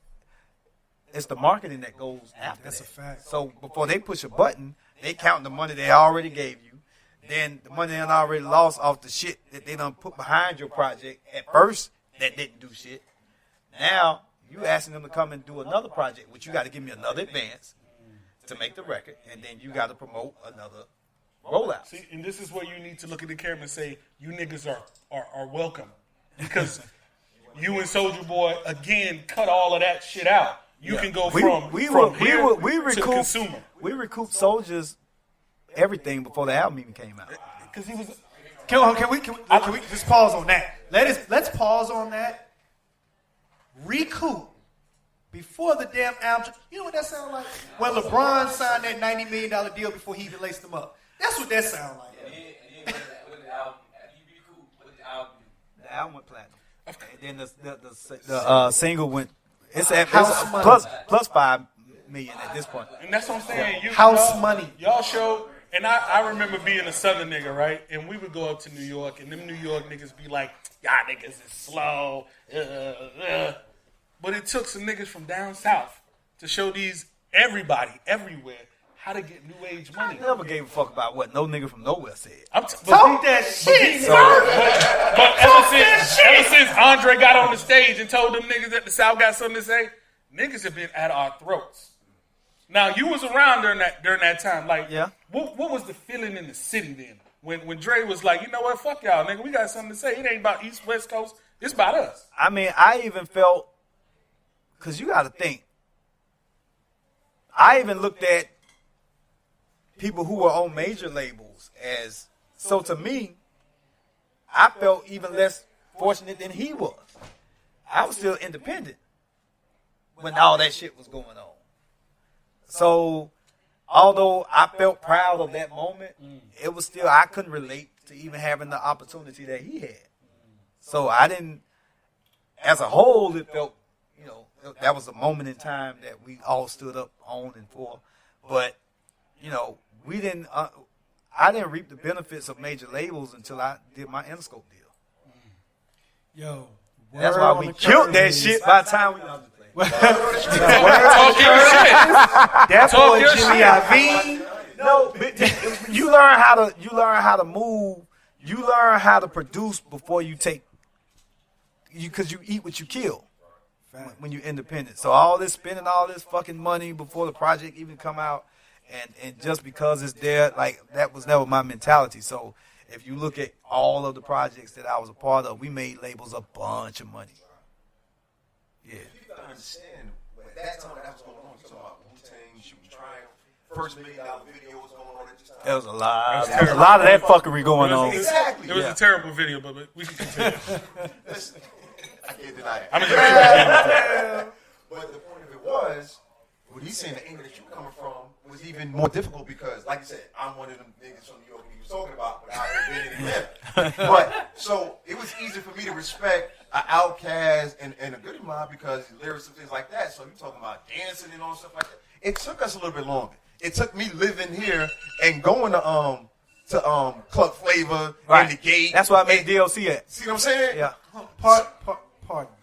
it's the marketing that goes after That's that. a fact. So before they push a button, they count the money they already gave you. Then the money they done already lost off the shit that they done put behind your project at first that didn't do shit. Now, you asking them to come and do another project, which you got to give me another advance to make the record, and then you got to promote another rollout. See, and this is where you need to look at the camera and say, you niggas are welcome. Because you and Soulja Boy, again, cut all of that shit out. You can go from to consumer. We recouped Soulja's everything before the album even came out. Because he was... Can we just pause on that? Let's pause on that. Recoup before the damn album. You know what that sounds like? When LeBron signed that $90 million deal before he even laced them up. That's what that sounds like. The album went platinum. And then the single went. It's at House money. plus 5 million at this point. And that's what I'm saying. House money. Y'all showed, and I remember being a Southern nigga, right? And we would go up to New York, and them New York niggas be like, y'all niggas is slow. But it took some niggas from down south to show everybody, everywhere, how to get new age money. I never gave a fuck about what no nigga from nowhere said. Talk that shit, But ever since Andre got on the stage and told them niggas that the South got something to say, niggas have been at our throats. Now, you was around during that time. Like, Yeah. What was the feeling in the city then? When Dre was like, you know what, fuck y'all, nigga, we got something to say. It ain't about East, West Coast. It's about us. I mean, I even felt, because you got to think, I even looked at people who were on major labels as, so to me, I felt even less fortunate than he was. I was still independent when all that shit was going on. So, although I felt proud of that moment, it was still, I couldn't relate to even having the opportunity that he had. So I didn't, as a whole, it felt, you know, that was a moment in time that we all stood up on and for. But, you know, I didn't reap the benefits of major labels until I did my Interscope deal. Yo, That's why we killed that shit by the time we... Talk your shit. That Talk boy your Jimmy shit. Iovine. No, you learn how to move. You learn how to produce before you take. Because you eat what you kill when you're independent. So all this spending all this fucking money before the project even come out, and just because it's there, like that was never my mentality. So if you look at all of the projects that I was a part of, we made labels a bunch of money. Yeah. You gotta understand, at that time that was going on, you talking about Wu-Tang, shooting Triumph, first $1 million video was going on at this time. There was a lot of that fuckery going on. Exactly. It was a terrible video, but we can continue. Listen, I can't deny it. I'm just But the point of it was, what he's saying, the angle that you coming from, was even more difficult because, like I said, I'm one of them niggas from New York he was talking about, but I haven't been in there. But so it was easy for me to respect an Outkast and a Goody Mob because lyrics and things like that. So you talking about dancing and all stuff like that. It took us a little bit longer. It took me living here and going to Club Flavor and the Gate. That's why I made DLC at. See what I'm saying? Yeah. Pardon.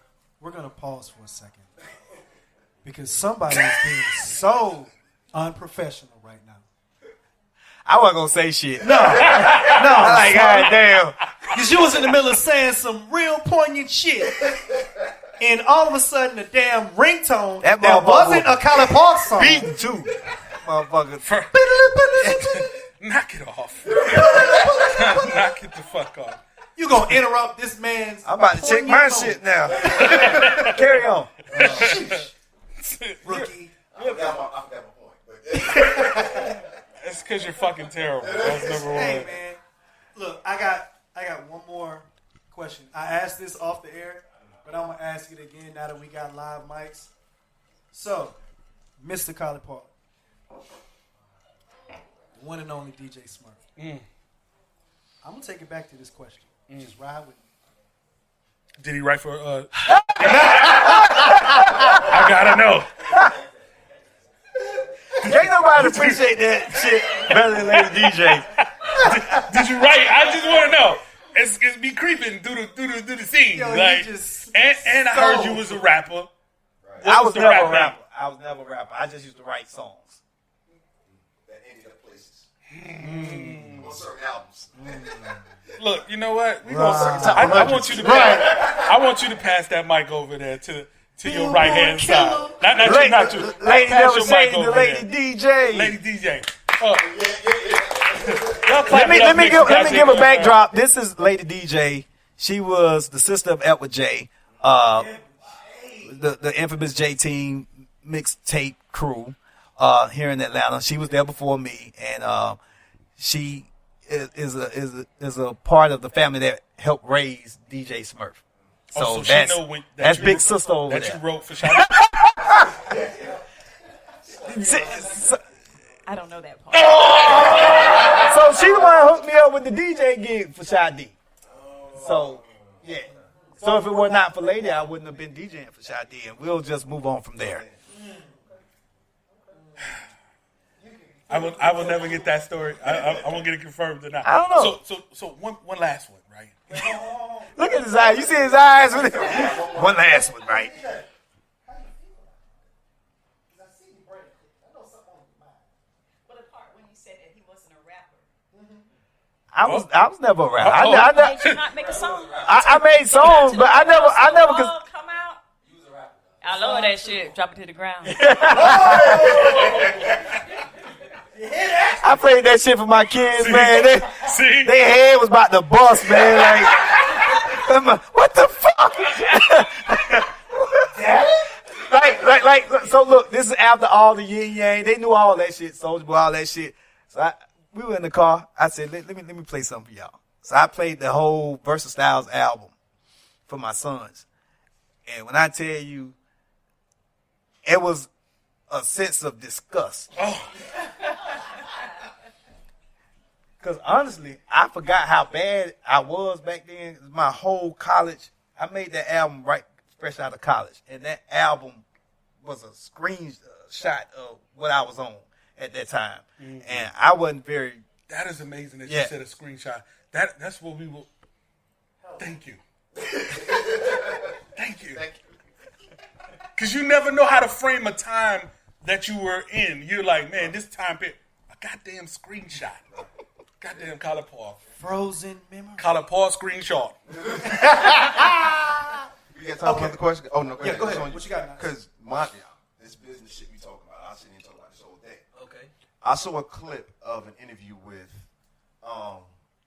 We're gonna pause for a second because somebody is being so unprofessional right now. I wasn't gonna say shit. No, Like, god damn. because you was in the middle of saying some real poignant shit, and all of a sudden the damn ringtone That that motherfucker wasn't a Collipark song. Beating too. Motherfucker. Knock it off. Knock it the fuck off. You gonna interrupt this man's? I'm about to check my poignant shit now. Carry on. rookie. I forgot my point. But It's because you're fucking terrible. That's number one. Hey man, look, I got one more question. I asked this off the air, but I'm gonna ask it again now that we got live mics. So, Mr. Collipark, the one and only DJ Smurf. I'm gonna take it back to this question. Just ride with me. Did he write for I gotta know. Ain't nobody appreciate that shit better than Lady DJ. Did you write? I just want to know. It's be creeping through the scene. Yo, like, you just and I heard you was a rapper. I was the never rap a rapper. I was never a rapper. I just used to write songs. that ended up places. On certain albums. Look, you know what? I want you to I want you to pass that mic over there to your right hand side. Not you. Lady Pass never your say mic the over Lady there. DJ. Lady DJ. Let me give a backdrop. This is Lady DJ. She was the sister of Edward J. The infamous J Team mixtape crew here in Atlanta. She was there before me, and she is a part of the family that helped raise DJ Smurf. So, she that's, know that's you big wrote- sister over that there. you wrote for Shadi. I don't know that part. So she the one who hooked me up with the DJ gig for Shy D. So, yeah. So if it were not for Lady, I wouldn't have been DJing for Shy D, and we'll just move on from there. I will never get that story. I won't get it confirmed or not. I don't know. So one last one, right? Look at his eyes. You see his eyes? One last one, right? Well, the part when you said that he wasn't a rapper. I was never a rapper. Did you not make a song? I made songs, but I never All come out. I love that shit. Drop it to the ground. I played that shit for my kids, man. See? Their head was about to bust, man. Like, I'm like, what the fuck? So look, this is after all the yin yang. They knew all that shit, Soulja Boy, all that shit. So we were in the car. I said, let me play something for y'all. So I played the whole Versa Styles album for my sons. And when I tell you, it was a sense of disgust. Because honestly, I forgot how bad I was back then. My whole college, I made that album right fresh out of college. And that album was a screenshot of what I was on at that time. Mm-hmm. And I wasn't very... That is amazing that you said a screenshot. That's what we will... Thank you. Thank you. Because you never know how to frame a time that you were in. You're like, man, this time period, a goddamn screenshot. Goddamn Collipark. Frozen memory. Collipark screenshot. You got time for another question? Oh, no, go ahead. Go ahead. What you got now? Because this business shit we talking about, I sit here and talk about this all day. Okay. I saw a clip of an interview with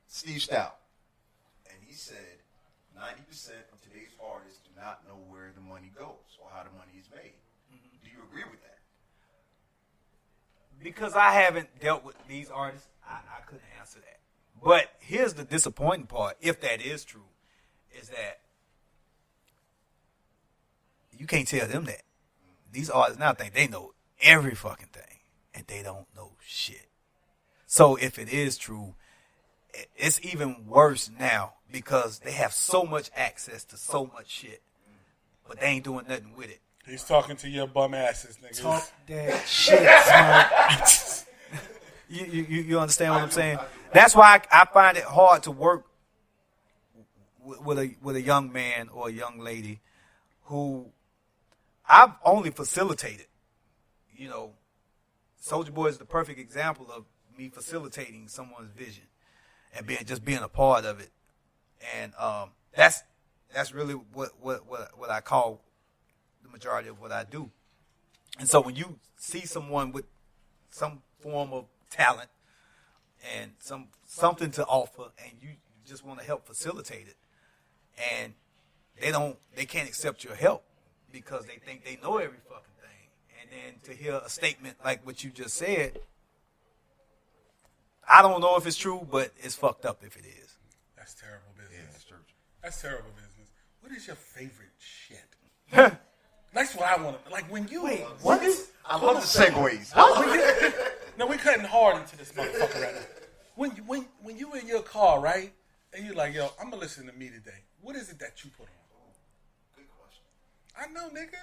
Steve Stout, and he said 90% of today's artists do not know where the money goes or how the money is made. Mm-hmm. Do you agree with that? Because I haven't dealt with these artists, I couldn't answer that. But here's the disappointing part, if that is true, is that you can't tell them that. These artists now think they know every fucking thing. and they don't know shit. So if it is true, it's even worse now because they have so much access to so much shit, but they ain't doing nothing with it. He's talking to your bum asses, niggas. Talk that shit, Smurf. You understand what I'm saying? That's why I find it hard to work with a young man or a young lady who I've only facilitated. You know, Soulja Boy is the perfect example of me facilitating someone's vision and being a part of it. And that's really what I call the majority of what I do. And so when you see someone with some form of talent and something to offer, and you just want to help facilitate it, and they can't accept your help because they think they know every fucking thing, and then to hear a statement like what you just said, I don't know if it's true, but it's fucked up if it is. That's terrible business. Yeah, that's true. That's terrible business. What is your favorite shit? That's what I want to. Like when you. Wait, what? I love the segues. No, we're cutting hard into this motherfucker right now. When you in your car, right, and you're like, yo, I'm gonna listen to me today. What is it that you put on? Good question. I know, nigga.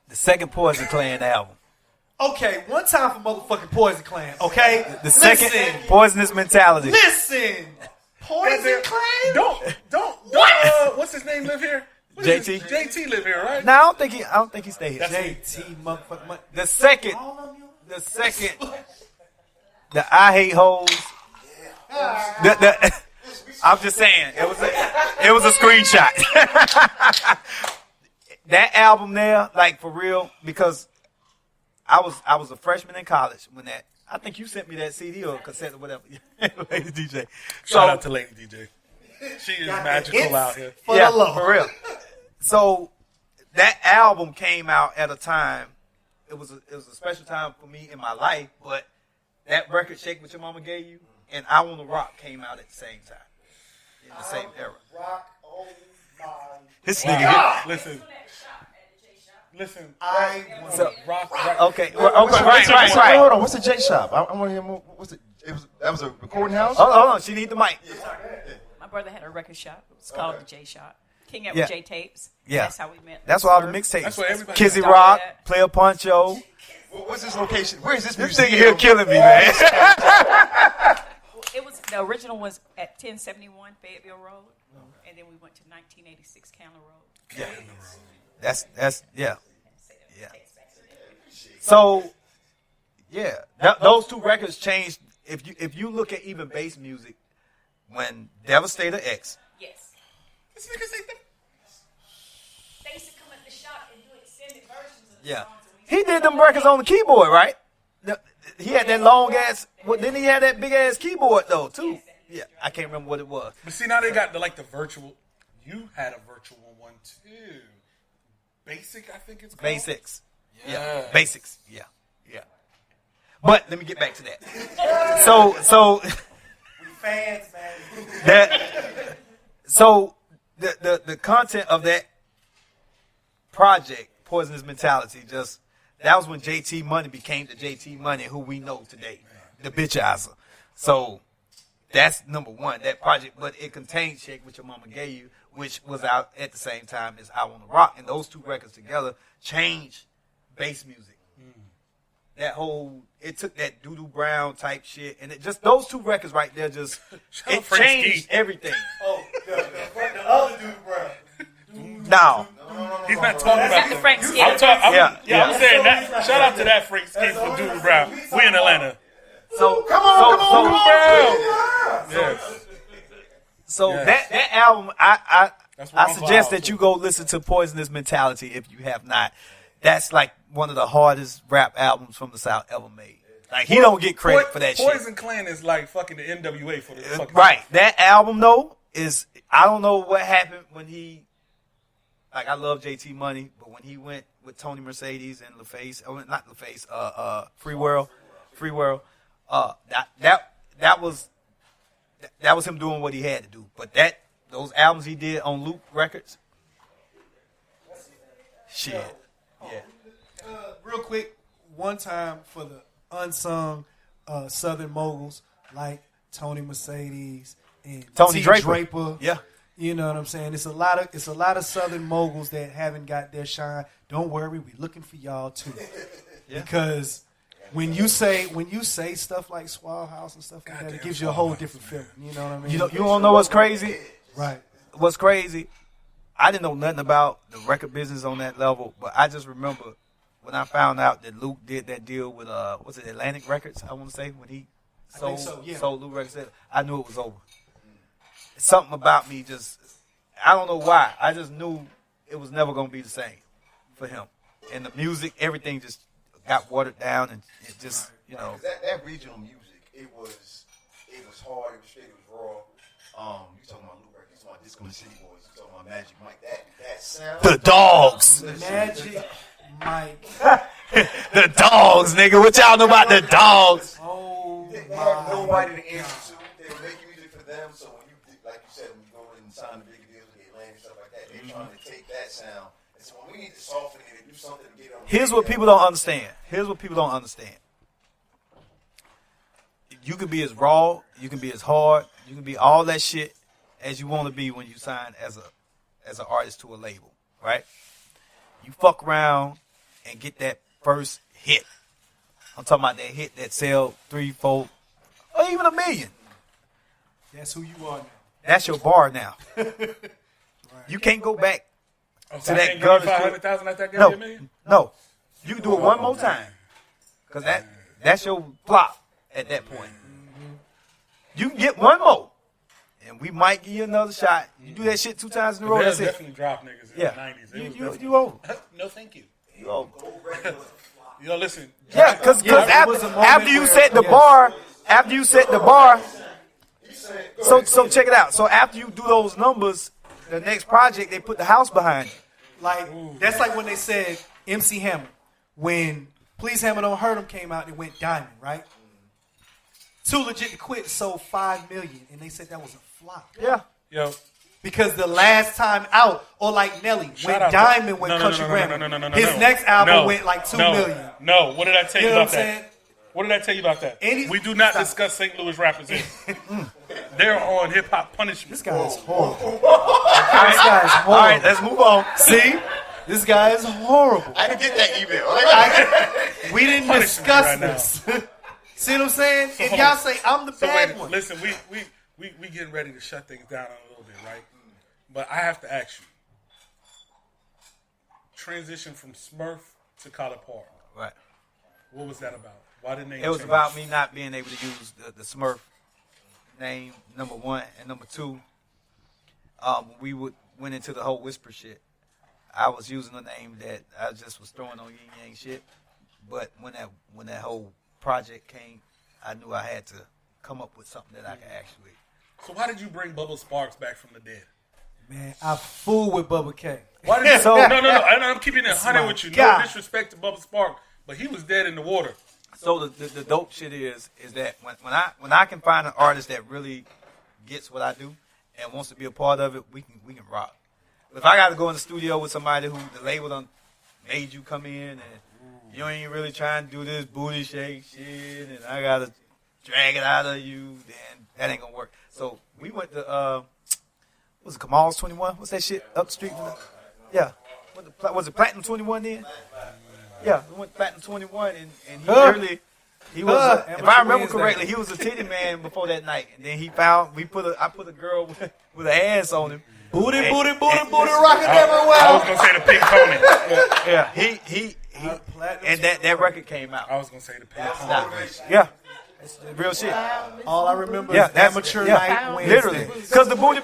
The second Poison Clan album. Okay, one time for motherfucking Poison Clan, okay? The second Poisonous Mentality. Listen! Poison Clan? Don't. What's his name live here? What is JT? his- JT live here, right? No, I don't think he stay here. JT motherfucker. The second, the I Hate Hoes. I'm just saying, it was a screenshot. That album there, like for real, because I was a freshman in college when that. I think you sent me that CD or cassette or whatever. Lady DJ. Shout out to Lady DJ. She is magical out here. For the Lord. for real. So that album came out at a time. It was a special time for me in my life. But that record, Shake What Your Mama Gave You, and I Wanna Rock came out at the same time, in the same era. Rock, oh my. This nigga. Listen. Listen. I want to Rock. Okay. Right. Hold on. What's the J Shop? I want to hear more. What's it? That was a recording house. Hold on. She need the mic. My brother had a record shop. It was called the J Shop. King Up Yeah. with J Tapes. Yeah. That's how we met. That's why all the mixtapes. That's what everybody. Kizzy started Rock, at. Player Poncho. What's this location? Where is this This music? nigga here killing me, man. It was the original was at 1071 Fayetteville Road, and then we went to 1986 Candler Road. That's yeah. So yeah, those two records changed. If you look at even bass music, when Devastator X, Yes. This nigga say that. They used to come at the shop and do extended versions of the yeah, songs. And we he did them records on the keyboard, right? He had that long ass. Well, then he had that big ass keyboard though too. Yeah, I can't remember what it was. But see, now they got the virtual. You had a virtual one too. Basic, I think it's called. Basics. Yeah. Basics. Yeah. But let me get back to that. So fans, man. that. So the content of that project, Poisonous Mentality, that was when JT Money became the JT Money who we know today, the bitchizer. So that's number one, that project. But it contained Shake What Your Mama Gave You, which was out at the same time as I Wanna Rock, and those two records together changed bass music. It took that Doo Doo Brown type shit, and it just those two records right there it out Frank changed Ski. everything. Oh, the other dude, bro. Now, He's not talking about The that. Frank Ski. I'm Yeah. saying that. Shout out to that Frank Ski from Doodle Brown. We in Atlanta. so Yes. So Yes. that album, I That's what I'm suggest about. that you go listen to Poisonous Mentality if you have not. That's like one of the hardest rap albums from the South ever made. Like he don't get credit for that shit. Poison Clan is like fucking the NWA for the fucking Right. That album though is I don't know what happened when he like I love JT Money, but when he went with Tony Mercedes and LaFace, not LaFace, Free World, that was him doing what he had to do. But those albums he did on Loop Records, shit. Yeah. Real quick, one time for the unsung Southern moguls like Tony Mercedes and Tony T. Draper. Yeah. You know what I'm saying? It's a lot of Southern moguls that haven't got their shine. Don't worry, we looking for y'all too. Yeah. Because when you say stuff like Swall House and stuff like that, it gives you a whole different feeling. You know what I mean? You don't know what's crazy? Right. What's crazy? I didn't know nothing about the record business on that level, but I just remember when I found out that Luke did that deal with was it Atlantic Records? I want to say when he sold Luke Records. I knew it was over. Something about me I don't know why. I just knew it was never going to be the same for him. And the music, everything just got watered down, and it just, That regional music, it was hard, it was straight, it was raw. You talking about Luke Records, you talking about Disco and City Boys, you talking about Magic Mike, that sound. The Dogs. Magic Mike. The Dogs, nigga. What y'all know about the Dogs? Oh, They had nobody to answer to. They were making music for them, so when you, like you said, when you go and sign the big deals with Atlanta and stuff like that, they're trying to take that sound. And so when we need to soften it and do something to get on. Here's what people don't understand. You can be as raw, you can be as hard, you can be all that shit as you want to be when you sign as an artist to a label, right? You fuck around and get that first hit. I'm talking about that hit that sell 3, 4, or even $1 million. that's who you are now. That's your bar now. You can't go back to that gutter shit. 500,000 like that, give you $1 million? No. You can do it one more time. Because that's your flop at that point. You can get one more. And we might give you another shot. You do that shit 2 times in a row, There's that's it. definitely dropped niggas in Yeah. the 90s. It was You definitely- over. No, thank you. You over. Yo, listen. Yeah, because Yeah, it was a moment after you where- set the yes. bar, so check it out. So after you do those numbers, the next project, they put the house behind it. Like that's like when they said MC Hammer. When Please Hammer Don't Hurt Him came out, it went diamond, right? Too Legit to Quit sold 5 million, and they said that was a flop. Yeah. Yo, Because the last time out, or like Nelly, shout went out to- diamond with No, no, Country no, no, Grammar. no, no, no, no, His no. next album No, went like 2 no, million. No, what did I tell you You know about what I'm that? saying? What did I tell you about that? Any- We do not Stop. discuss St. Louis rappers here. They're on hip hop punishment. This guy is horrible. This guy is horrible. All right, let's move on. See? This guy is horrible. I didn't get that email. We didn't Punishment discuss right now. this. See what I'm saying? If hold y'all on. say I'm the So bad wait, one. listen, we getting ready to shut things down a little bit, right? But I have to ask you. Transition from Smurf to Collipark. Right. What was that about? Why didn't they It was change? about me not being able to use the Smurf name, number one, and number two. We went into the whole whisper shit. I was using a name that I just was throwing on yin yang shit. But when that whole project came, I knew I had to come up with something that I could actually. So why did you bring Bubba Sparks back from the dead? Man, I fool with Bubba K. Why did you? So- no. I'm keeping it 100 my with you. God. No disrespect to Bubba Sparks, but he was dead in the water. So the dope shit is that when I can find an artist that really gets what I do and wants to be a part of it, we can rock. If I got to go in the studio with somebody who the label done made you come in and you ain't really trying to do this booty shake shit and I got to drag it out of you, then that ain't gonna work. So we went to was it Kamal's 21? What's that shit up the street? Yeah. Was it Platinum 21 then? Yeah, we went Platinum 21 and he was if I remember correctly, he was a titty man before that night. And then I put a girl with an ass on him. Booty, And- booty, booty, and- booty, rocking I was everywhere. gonna say the Pink Pony. Yeah, he and that record came out. I was gonna say the Pink Pony. Yeah. It's real shit. All I remember Yeah, is that's Amateur yeah, Night Wednesday. literally. Because the booty,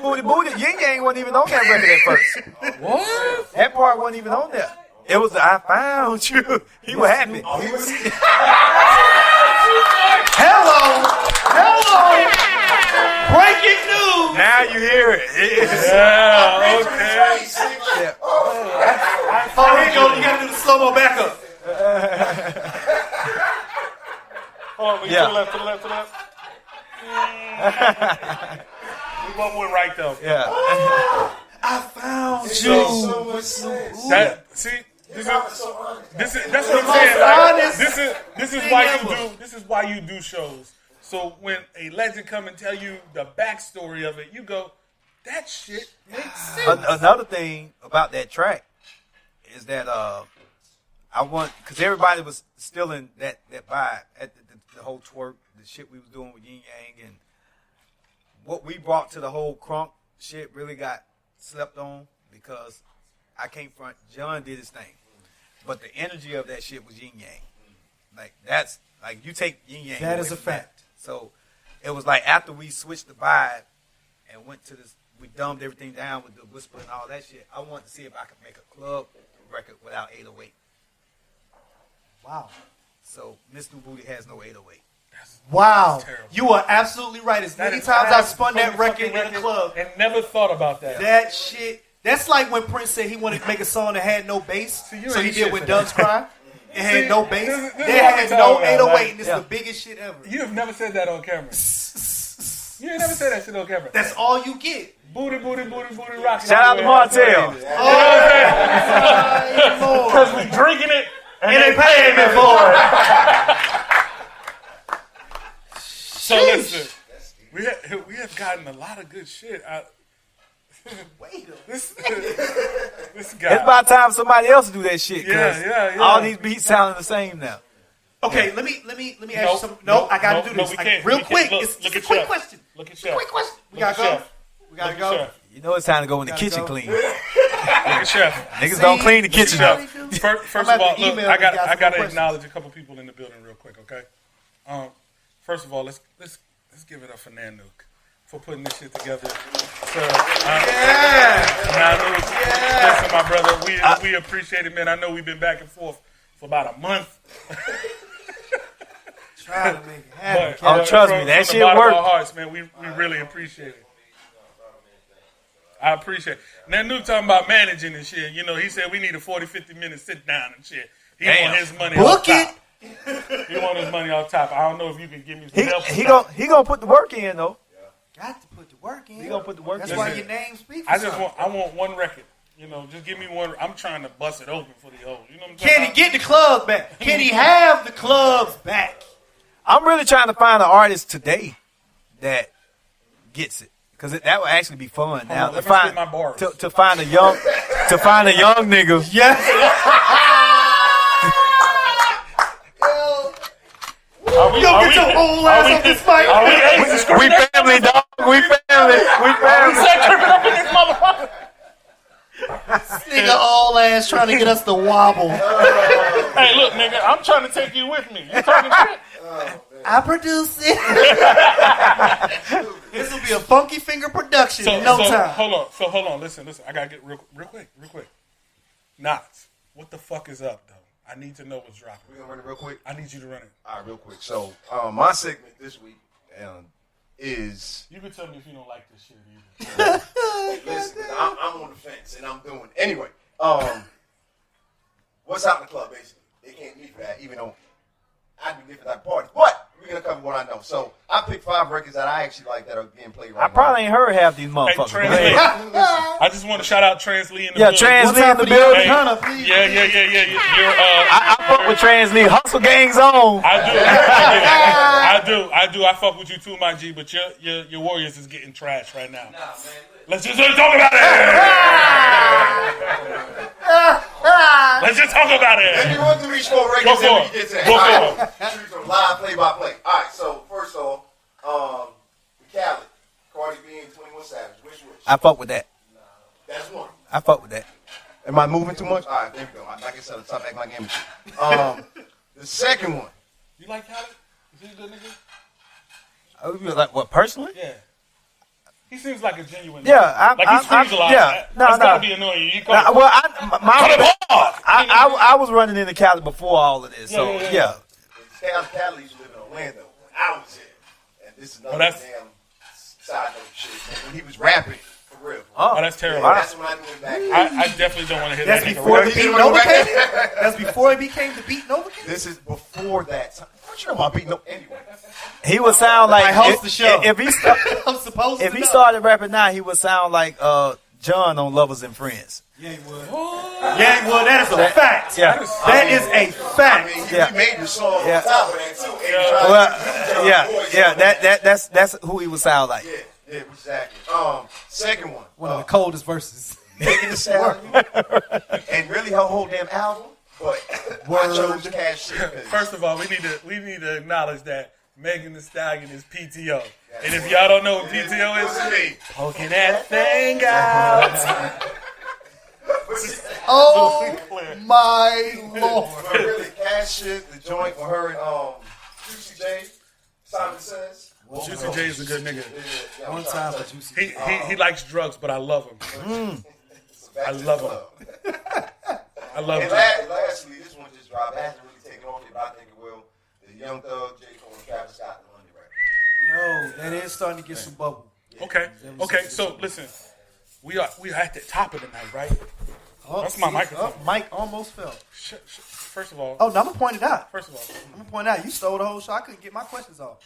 Yin Yang wasn't even on that record at first. What? That part wasn't even on there. It was I found you. He was happy. Hello. Breaking news. Now you hear it. Yeah. Okay. Oh, here you go. You got to do the slow-mo backup. Hold on, Yeah. to the left, to the left, to the left. We both went right though. Yeah. I found So, you. that see, This is that's what I'm honest saying. Like, this is thing why ever. this is why you do shows. So when a legend come and tell you the backstory of it, you go, that shit makes sense. Another thing about that track is that I want, because everybody was still in that vibe at the whole twerk, the shit we was doing with Yin Yang, and what we brought to the whole crunk shit really got slept on because I came from, John did his thing, but the energy of that shit was Yin Yang. Like that's like you take Yin Yang. That away is a from fact. So it was like after we switched the vibe and went to this, we dumbed everything down with the whisper and all that shit. I wanted to see if I could make a club record without 808. Wow. So Miss New Booty has no 808. Wow. terrible. You are absolutely right. As many times I spun that record in a club, and never thought about that. that shit, that's like when Prince said he wanted to make a song that had no bass. you So he ain't did shit When for Doves that. Cry. It had no bass. this is They what we had no talking about, 808, like, and it's yeah. the biggest shit ever. You have never said that on camera. You ain't never said that shit on camera. That's all you get. Booty, booty, booty, booty, rocking. Shout out to Martell. Because we drinking it and And they paying me for it. So listen, we have gotten a lot of good shit. Wait a This It's guy. about time somebody else do that shit. 'Cause Yeah. all these beats sounding the same now. Okay, let me ask you Nope, something. No, nope, I gotta nope, do no, this. we Like, can't, real we can't. quick. Look, It's look a at quick Chef. question. Look at Chef. Quick question. We Look gotta at go. Chef. We gotta Look go. at Chef. You know it's time to go in the Gotta kitchen go. clean. Look at Chef. Niggas don't clean the kitchen up. First I'm of about all, to look, email I these guys got some to questions. acknowledge a couple people in the building real quick, okay? First of all, let's give it up for Nanook for putting this shit together. So, Nanook, listen, my brother, we appreciate it, man. I know we've been back and forth for about a month. Trying to make it happen. But trust me, that from shit the bottom worked. of our hearts, man, we really appreciate it. I appreciate it. Nanook talking about managing and shit. You know, he said we need a 40, 50 minute sit down and shit. He Damn. want his money Book off it. top. He want his money off top. I don't know if you can give me some help. He gonna put the work in though. Got to put the work in. He gonna put the work That's in. why your name speaks. I want one record. You know, just give me one. I'm trying to bust it open for the old. You know what I'm Can saying? he get the clubs back? Can he have the clubs back? I'm really trying to find an artist today that gets it, because that would actually be fun. Now on, to let me find spit my bars. to find a young nigga. Yes. Are we, Yo, are get we, your old ass off this mic. are we age We discrimination? family, dog. We family. We family. Start tripping up in this motherfucker. Nigga, all ass trying to get us to wobble. Hey, look, nigga, I'm trying to take you with me. You talking shit? I produce it. This will be a Funky Finger production in no time. Hold on. Listen. I gotta get real quick. Knots, what the fuck is up, though? I need to know what's dropping. We're gonna run it real quick. I need you to run it. All right, real quick. So, my segment this week is You can tell me if you don't like this shit either. listen. I'm on the fence and I'm doing it. Anyway. What's out in the club? Basically, they can't meet for that, even though I do different type of parties. But we're gonna cover what I know. So I picked 5 records that I actually like that are being played right I probably ain't heard half these Hey, motherfuckers. Translate. I just want to shout out Translee in the Yeah, building. Translate in the building. Hey, Hunter, please. Yeah. You're, I fuck with Translate. Hustle gangs on. I do. I fuck with you too, my G. But your Warriors is getting trashed right now. Let's just talk about it. Let's just talk about Let me it. run through each 4 Go records for and we it. get to Go All for right. Choose from live play-by-play. All right, so first off, Khaled, Cardi B and 21 Savage. Which? I fuck with that. That's one. I fuck with that. Am I moving too much? All right, there we go. Like I said, stop acting like amateur. The second one. You like Khaled? Is he a good nigga? Like what, personally? Yeah. He seems like a genuine. Yeah, Like he screams a lot. yeah. That's gotta be annoying. You call Nah, well, Collipark. I was running into Cali before all of this, so yeah. Khaled used to live in Orlando. I was here. And this is another that's- damn side note shit. When he was rapping, for real. Oh, that's terrible. That's when I knew him back. I definitely don't want to hear That's that nigga before rap. the Beat Novocaine? That's before he became the Beat Novocaine? This is before that time. What you know about beating up anyway? He would sound like I host the show. If he I'm supposed to if he know. started rapping now, he would sound like John on Lovers and Friends. Yeah, he would. Yeah, he would. That is a fact. Yeah. That is a fact. Yeah. He made the song Yeah. on top of that too. Well, that's who he would sound like. Yeah, exactly. Second one. One of the coldest verses. Megan Thee Stallion. And really her whole damn album. But I chose Cash Shit. First of all, we need to acknowledge that Megan Thee Stallion is PTO. And if y'all don't know what PTO is, poking that thing out. Oh my Lord. But really, Cash Shit, the joint with her and Juicy J, Simon Says. Juicy J is a good nigga. One time for Juicy. He likes drugs, but I love him. I love him. I love And him. lastly, this one just dropped. It hasn't really taken off yet, but I think it will. The Young Thug, J. Cole, and Travis Scott, the London record. Yo, that is starting to get some bubble. Okay. So listen, we are at the top of the night, right? Oh, That's my see, microphone. oh, mic almost fell. First of all, Oh, no, I'm going to point it out. I'm You stole the whole show. I couldn't get my questions off.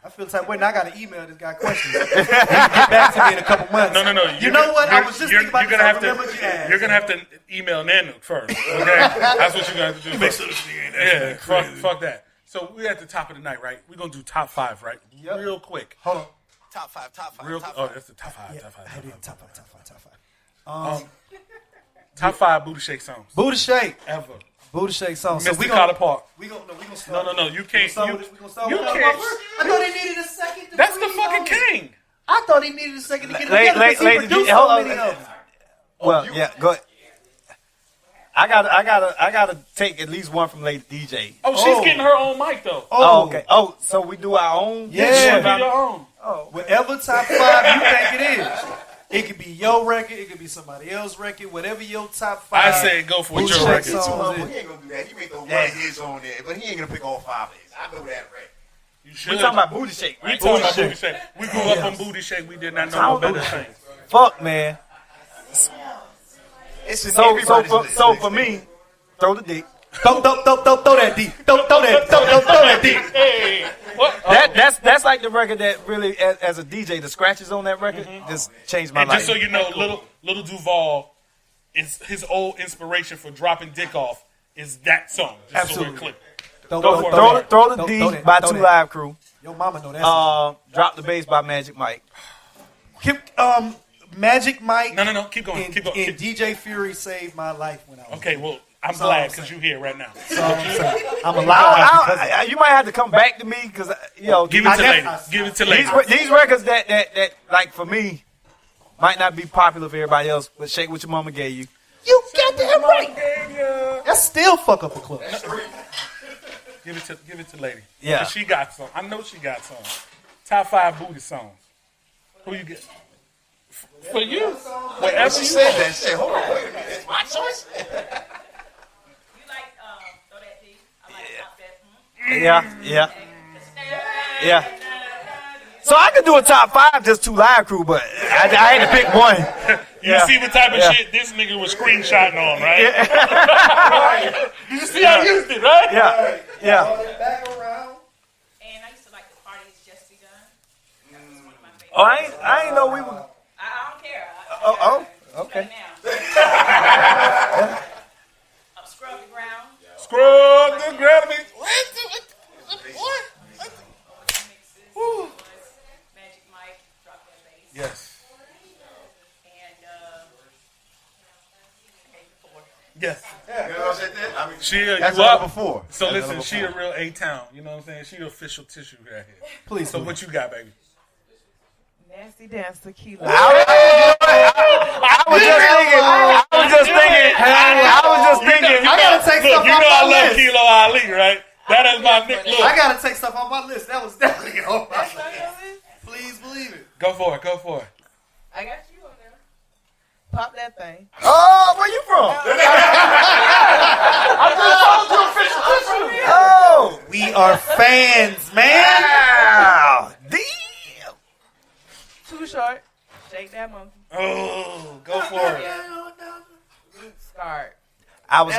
I feel the type of way. Now I got to email this guy questions. He can get back to me in a couple months. No. You know what? I was just thinking about this. I remembered you asked. You're gonna have to email Nanook first. Okay, that's what you're gonna have to do. Make sure she ain't fuck that. So we're at the top of the night, right? We're gonna do top 5, right? Yep. Real quick. Hold on. Top five. Oh, that's the top 5. Yeah, Top 5. I did top five. Top 5 booty shake songs Booty Shake. ever. Booty Shake song. Mr. Collipark. We gonna start. No. You can't. We You gonna start you with can't. I thought he needed a second. To That's the breathe fucking on. king. I thought he needed a second to get Lady- together because he lady- produced hold so on. many of them. Well, yeah, go ahead. I gotta take at least one from Lady DJ. Oh, she's getting her own mic though. Oh, okay. Oh, so we do our own? Yeah. You should do your own. Whatever top 5 you think it is. It could be your record. It could be somebody else's record. Whatever your top 5. I say go for Booty your Shake record. He's too songs humble. is. He ain't gonna do that. He may throw one of his on there, but he ain't gonna pick all 5 of his. I know that, right? You should. We talking about Booty Shake, We right? talking about booty shake. We grew up on booty shake. We did not know no better thing. Fuck, man. It's in So everybody's list. for me, throw the dick. Throw that deep. Throw that deep. Hey, what? That's like the record that really, as a DJ, the scratches on that record just changed my And life. just so you know, little Duval is his old inspiration for dropping dick off is that song. Just so we're Absolutely. clear. Throw the D by Two Live Crew. Your mama know that song. Drop the Bass by Magic Mike. Magic Mike. No. Keep going. And, Keep going. and DJ Fury saved my life when I was. Okay, well, I'm So glad I'm because saying. you're here right now. So I'm alive. You might have to come back to me because Give it to lady. Give it to lady. these records that like for me might not be popular for everybody else, but Shake What Your Mama Gave You. You got that right. That still fuck up a club. Give it to lady. Yeah. 'Cause she got some. I know she got some. Top 5 booty songs. Who you get? For you. Whatever She you said want. that. She said, hold on, wait a minute. It's my choice? You like throw that D? I like top that. Yeah. So I could do a top 5 just Two Live Crew, but I had to pick one. You see what type of shit this nigga was screenshotting on, right? You see I used it, right? Yeah. Back around. And I used to like the parties just begun. That was one of my favorites. Oh, I ain't know we were. I don't care. Okay. Scrub the ground. Scrub the ground. Mixes was Magic Mike, Drop That Bass. Yes. And okay, 4. Yes. You know what I'm saying? I mean, She that's you all up. before. So That's listen, all she before. a real A-Town. You know what I'm saying? She the official tissue right here. Please. So what you got, baby? Nasty Dance Tequila. I was just thinking. I gotta take Look, stuff you off know I my love list. Kilo Ali, right? That is my nick. I Look, gotta take stuff off my list. That was definitely on my That's not list. your list? Please believe it. go for it. Go for it. I got you on there. Pop that thing. Oh, where you from? Oh, We are fans, man. wow. Damn. Too short. Shake that monkey. Oh, go for it. Start. I was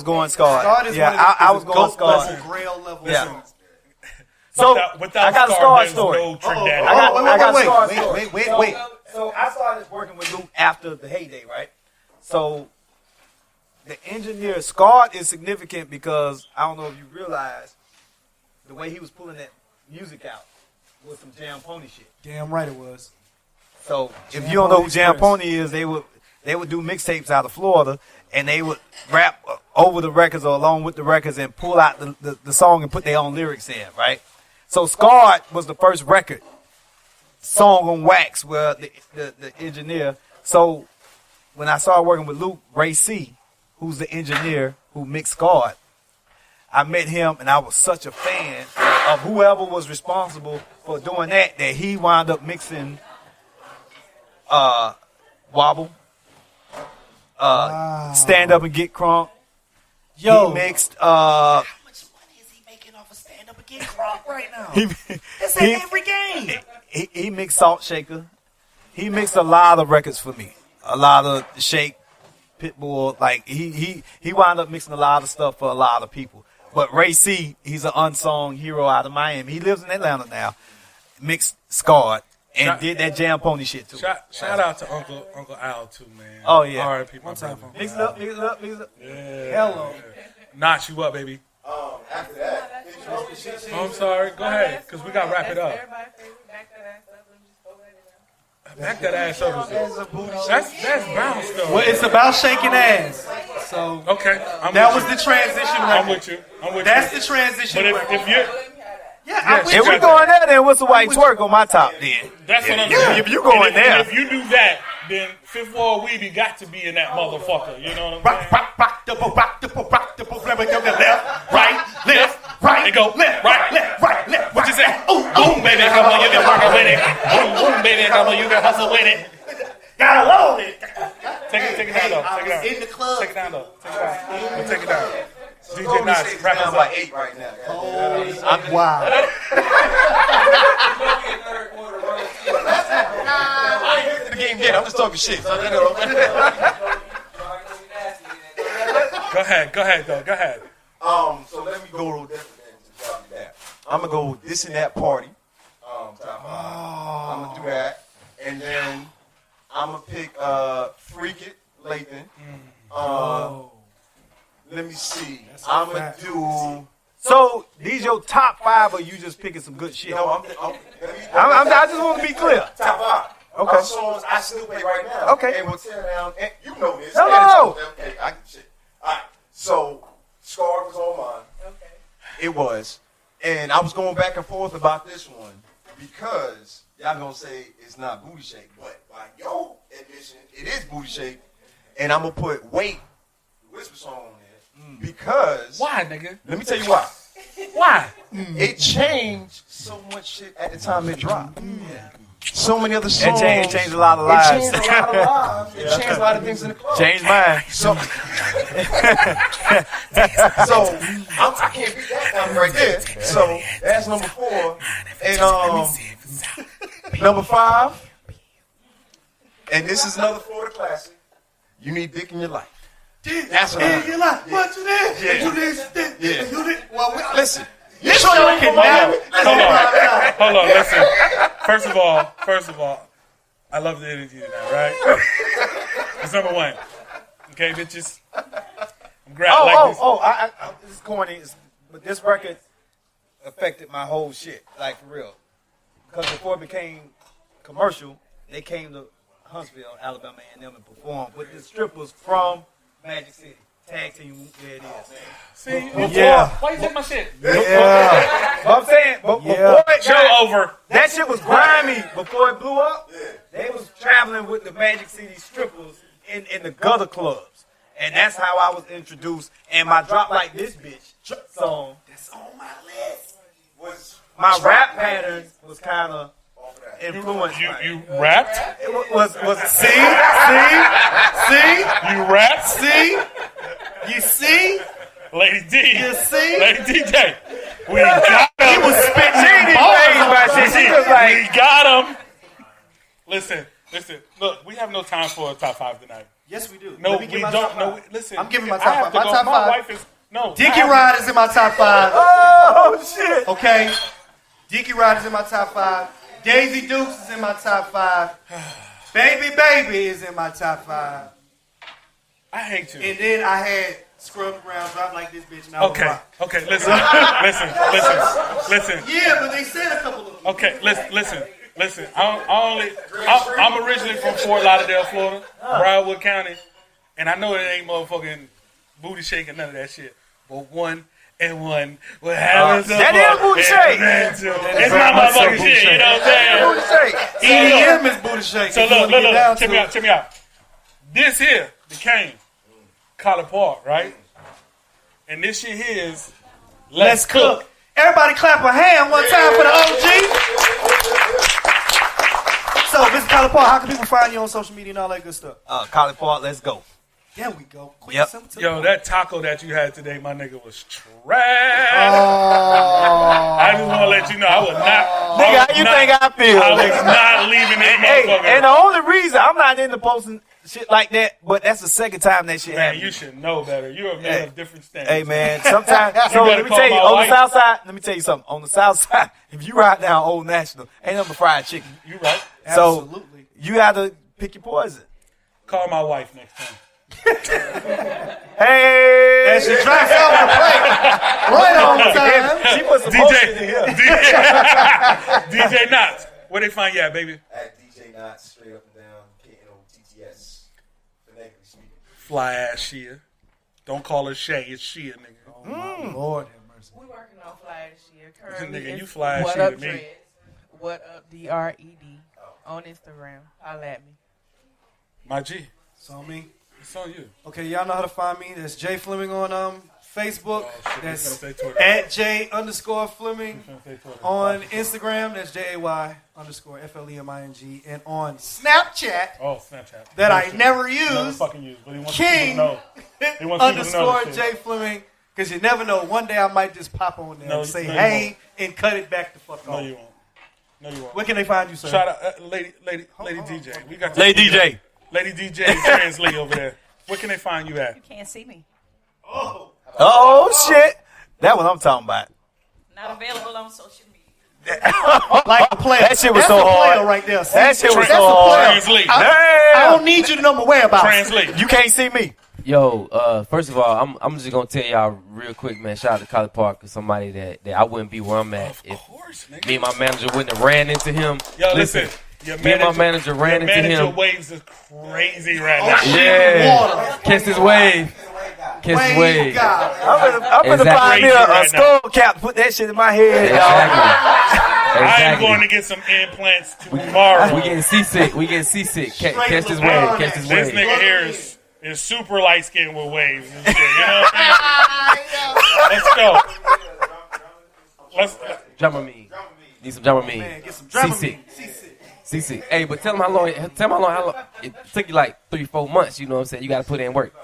going Scarred scarred. is Yeah, one of the, I was going goat level, scarred. grail level. Yeah. So Without I got a Scar, scar there's story. no Trick Daddy. I got a scar story. Wait. So I started working with Luke after the heyday, right? So the engineer, Scott is significant because I don't know if you realize the way he was pulling that music out was some Jam Pony shit. Damn right it was. So if Jam you don't know who Pony Jam Express. Pony is, they would do mixtapes out of Florida, and they would rap over the records or along with the records and pull out the song and put their own lyrics in, right? So Scarred was the first record, song on wax, where the engineer. So when I started working with Luke, Ray C, who's the engineer who mixed Scarred, I met him and I was such a fan of whoever was responsible for doing that he wound up mixing Wobble, Stand Up and Get Crunk. Yo, He mixed how much money is he making off of Stand Up and Get Crunk right now? It's in every game. he mixed Salt Shaker. He mixed a lot of records for me. A lot of Shake, Pitbull. Like he wound up mixing a lot of stuff for a lot of people. But Ray C, he's an unsung hero out of Miami. He lives in Atlanta now. Mixed Scarred and did that Jam Pony shit too. Shout out to Uncle Al too, man. Oh, yeah. R.I.P. my One time brother. for Mix it up, mix it up, mix it up. Yeah. Hello. Notch you up, baby. After that, Oh, I'm sorry. Go ahead, because we got to wrap it up. Everybody's favorite, back that ass up and just go let it out. Back that ass up. That's bounce, though. Well, it's about shaking ass. So Okay. that was the transition I'm record. with you. I'm with That's you. the transition But record. if you're... Yeah, I'm with If you. we going there, then what's the white twerk on my top then? That's what I'm saying. If you going And there. if you do that, then Fifth Wall Weeby got to be in that motherfucker. You know what I'm saying? Rock the boat, rock the boat, rock the boat, left, right, And go left, right, left. What you say? Ooh, Boom, baby, come on, you can work with it. Boom, baby, come on, you can hustle with it. Gotta load it. Take it down, though. Take it down. In the club. Take it down, though. Take it down. We'll take it down. DJ Golden Knox, State's wrap us down by up. 8 right now. Wow. I ain't into the game yet. I'm just talking shit. So, you know. Go ahead, though. Go ahead. So let me go real different than that. I'm gonna go this and that party. Top 5. I'm gonna do that, and then I'm gonna pick Freak It, Lathan. Let me see. I'm gonna do. So these your top 5 or you just picking some good shit? No, I just want to be clear. top 5. Okay. Songs I still play right now. Okay. And we'll tear down. And you know this. No, And no. it's- Okay, I get shit. All right. So Scar was on mine. Okay. It was. And I was going back and forth about this one because y'all gonna say it's not booty shake, but by your admission, it is booty shake. And I'm gonna put Wait, the Whisper song on there because Why, nigga? let me tell you why. Why? It changed so much shit at the time it dropped. So many other songs. It changed a lot of It lives. changed a lot of lives. It changed a lot of things in the club. Changed mine. So, I can't beat that one right there. So that's number 4. And number 5. And this is another Florida classic. You Need Dick in Your Life. That's what I'm. You like what you did? Yeah. You did. Yeah. You did. Well, Listen. this show can never. Hold on, listen. First of all, I love the energy tonight, right? It's number 1. Okay, bitches. I'm glad This is corny, but this record affected my whole shit, like for real. Because before it became commercial, they came to Huntsville, Alabama, and performed with the strippers from Magic City. Tag team, there it is. See, Yeah. why you take my shit? Yeah. But I'm saying, before it Show got, over. that shit was grimy before it blew up. They was traveling with the Magic City strippers in the gutter clubs. And that's how I was introduced. And my Drop Like This Bitch song, That's on my list. Was my rap pattern was kind of influenced. by it. You rapped? It was see, You rapped? see, you see, Lady D. you see. Lady DJ. We got him. He was spitting in his face by shit. She was We like, got him. Listen. Look, we have no time for a top 5 tonight. Yes, we do. No, Let me we give my don't. top No, five. listen. I'm giving my I top have 5. to My go. top My 5. wife is no. Dickie I have Ride is in my top 5. oh shit. Okay. Dickie Ride is in my top 5. Daisy Dukes is in my top 5. Baby is in my top 5. I hate you. And then I had Scrub Ground Drop Like This Bitch. And I was Okay, rock. okay, listen. Yeah, but they said a couple of them. Okay, listen. I'm originally from Fort Lauderdale, Florida, Broward County, and I know it ain't motherfucking booty shaking, none of that shit. But 1 and 1 will have that is booty shake. It's my motherfucking shit, you know what I'm saying? EDM is booty shake. So look, check me out. This here became Collipark, right? And this shit here is Let's Cook. Everybody clap a hand one time for the OG. So, Mr. Collipark, how can people find you on social media and all that good stuff? Collipark, let's go. There we go. Quick, Yep. simple. Yo, that taco that you had today, my nigga, was trash. I just want to let you know I was not. Nigga, how you think I feel? I was not leaving this motherfucker. And the only reason I'm not into posting shit like that, but that's the second time that shit Man, happened. you should know better. You're a man of different standards. Hey man, sometimes. So better let me call tell you, my on wife. the south side. Let me tell you something. On the south side, if you ride down Old National, ain't nothing but fried chicken. You right. So Absolutely. you have to pick your poison. Call my wife next time. Hey, And she drops out the plate right on time. she put some motion in here. DJ Knots, where they find you at, baby? At DJ Knots, straight up and down, KNOTTS. Phonetically speaking. Fly ass Shia. Don't call her Shay, it's Shia, nigga. Lord have mercy. We working on fly this year. Currently, Nigga, you it's fly as What shit Up to me. Dreads. What Up DRED on Instagram. Holla at me. My G, It's on me. it's on you. Okay, y'all know how to find me. That's Jay Fleming on Facebook. That's Say Twitter. at J_Fleming. Say Twitter. On Instagram, that's JAY_FLEMING. And on Snapchat, Oh, Snapchat. that I Bullshit. never Never use, fucking use, but he wants King people to know. He wants people to know _ this J shit. Fleming. Because you never know. One day I might just pop on there and say, you hey, and cut it back the fuck No, off. you won't. No, you won't. Where can they find you, sir? Shout out, Lady DJ. We got Lady DJ. Lady DJ Translate over there. Where can they find you at? You can't see me. Oh shit, that what I'm talking about. Not available on social media. Like a player. That shit was That's so a player hard. right there. See? That shit was That's so a hard. player. Translate. I don't need you to know my whereabouts. Translate. You can't see me. Yo, first of all, I'm just gonna tell y'all real quick, man. Shout out to Collipark, somebody that I wouldn't be where I'm at Of if course, nigga. me and my manager wouldn't have ran into him. Yo, listen. Your me and my manager ran into manager him. waves is crazy right now. Yeah, Water. kiss his wave, kiss his wave. God. I'm gonna Exactly. find me a Right skull cap, put that shit in my head, y'all. Exactly. I am going to Exactly. get some implants tomorrow. We getting seasick. We getting seasick. Catch his LeBron wave. Catch his This wave. nigga here is super light skinned with waves and shit. You know what I'm saying? Let's go. Dramamine. Need some Dramamine. Man, get some drama. Seasick. CC. Hey, but tell them how long it took you like 3-4 months, you know what I'm saying? You gotta put in work.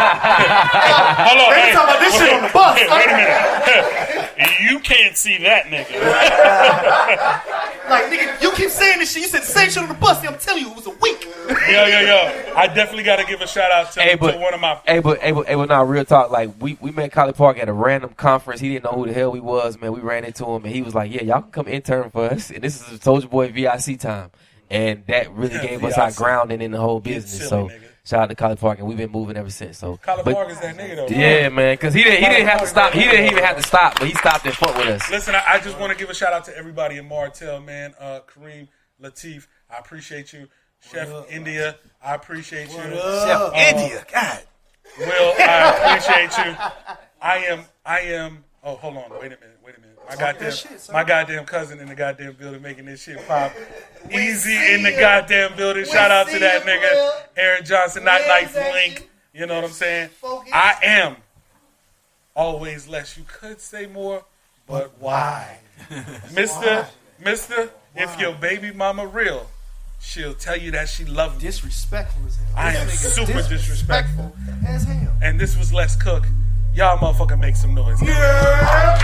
Hold on. They talking about this shit on the bus. Wait a minute. You can't see that nigga. Like, nigga, you keep saying this shit. You said the same shit on the bus. I'm telling you, it was a week. Yo. I definitely got to give a shout out to one of my. But now real talk, like we met Collipark at a random conference. He didn't know who the hell we was, man. We ran into him and he was like, yeah, y'all can come intern for us. And this is a Soulja Boy VIC time. And that really gave us our VIC. grounding in the whole business. silly, So nigga. shout out to Collipark, and we've been moving ever since. So Collipark is that nigga though. yeah, man, because he didn't have to stop. He didn't even have to stop, but he stopped and fucked with us. Listen, I just want to give a shout out to everybody in Martell, man. Kareem, Latif, I appreciate you. Chef India, I appreciate you. Chef India, God. Will, I appreciate you. I am. Oh, hold on. Wait a minute. My goddamn cousin in the goddamn building making this shit pop. Easy in the goddamn building. Shout out to that nigga, Aaron Johnson, Not Life Link. You know what I'm saying? I am always less. You could say more, but why? Mister, if your baby mama real, she'll tell you that she loves you. Disrespectful as hell. I am This nigga super disrespectful. as hell. And this was Let's Cook. Y'all motherfucker make some noise. Yeah.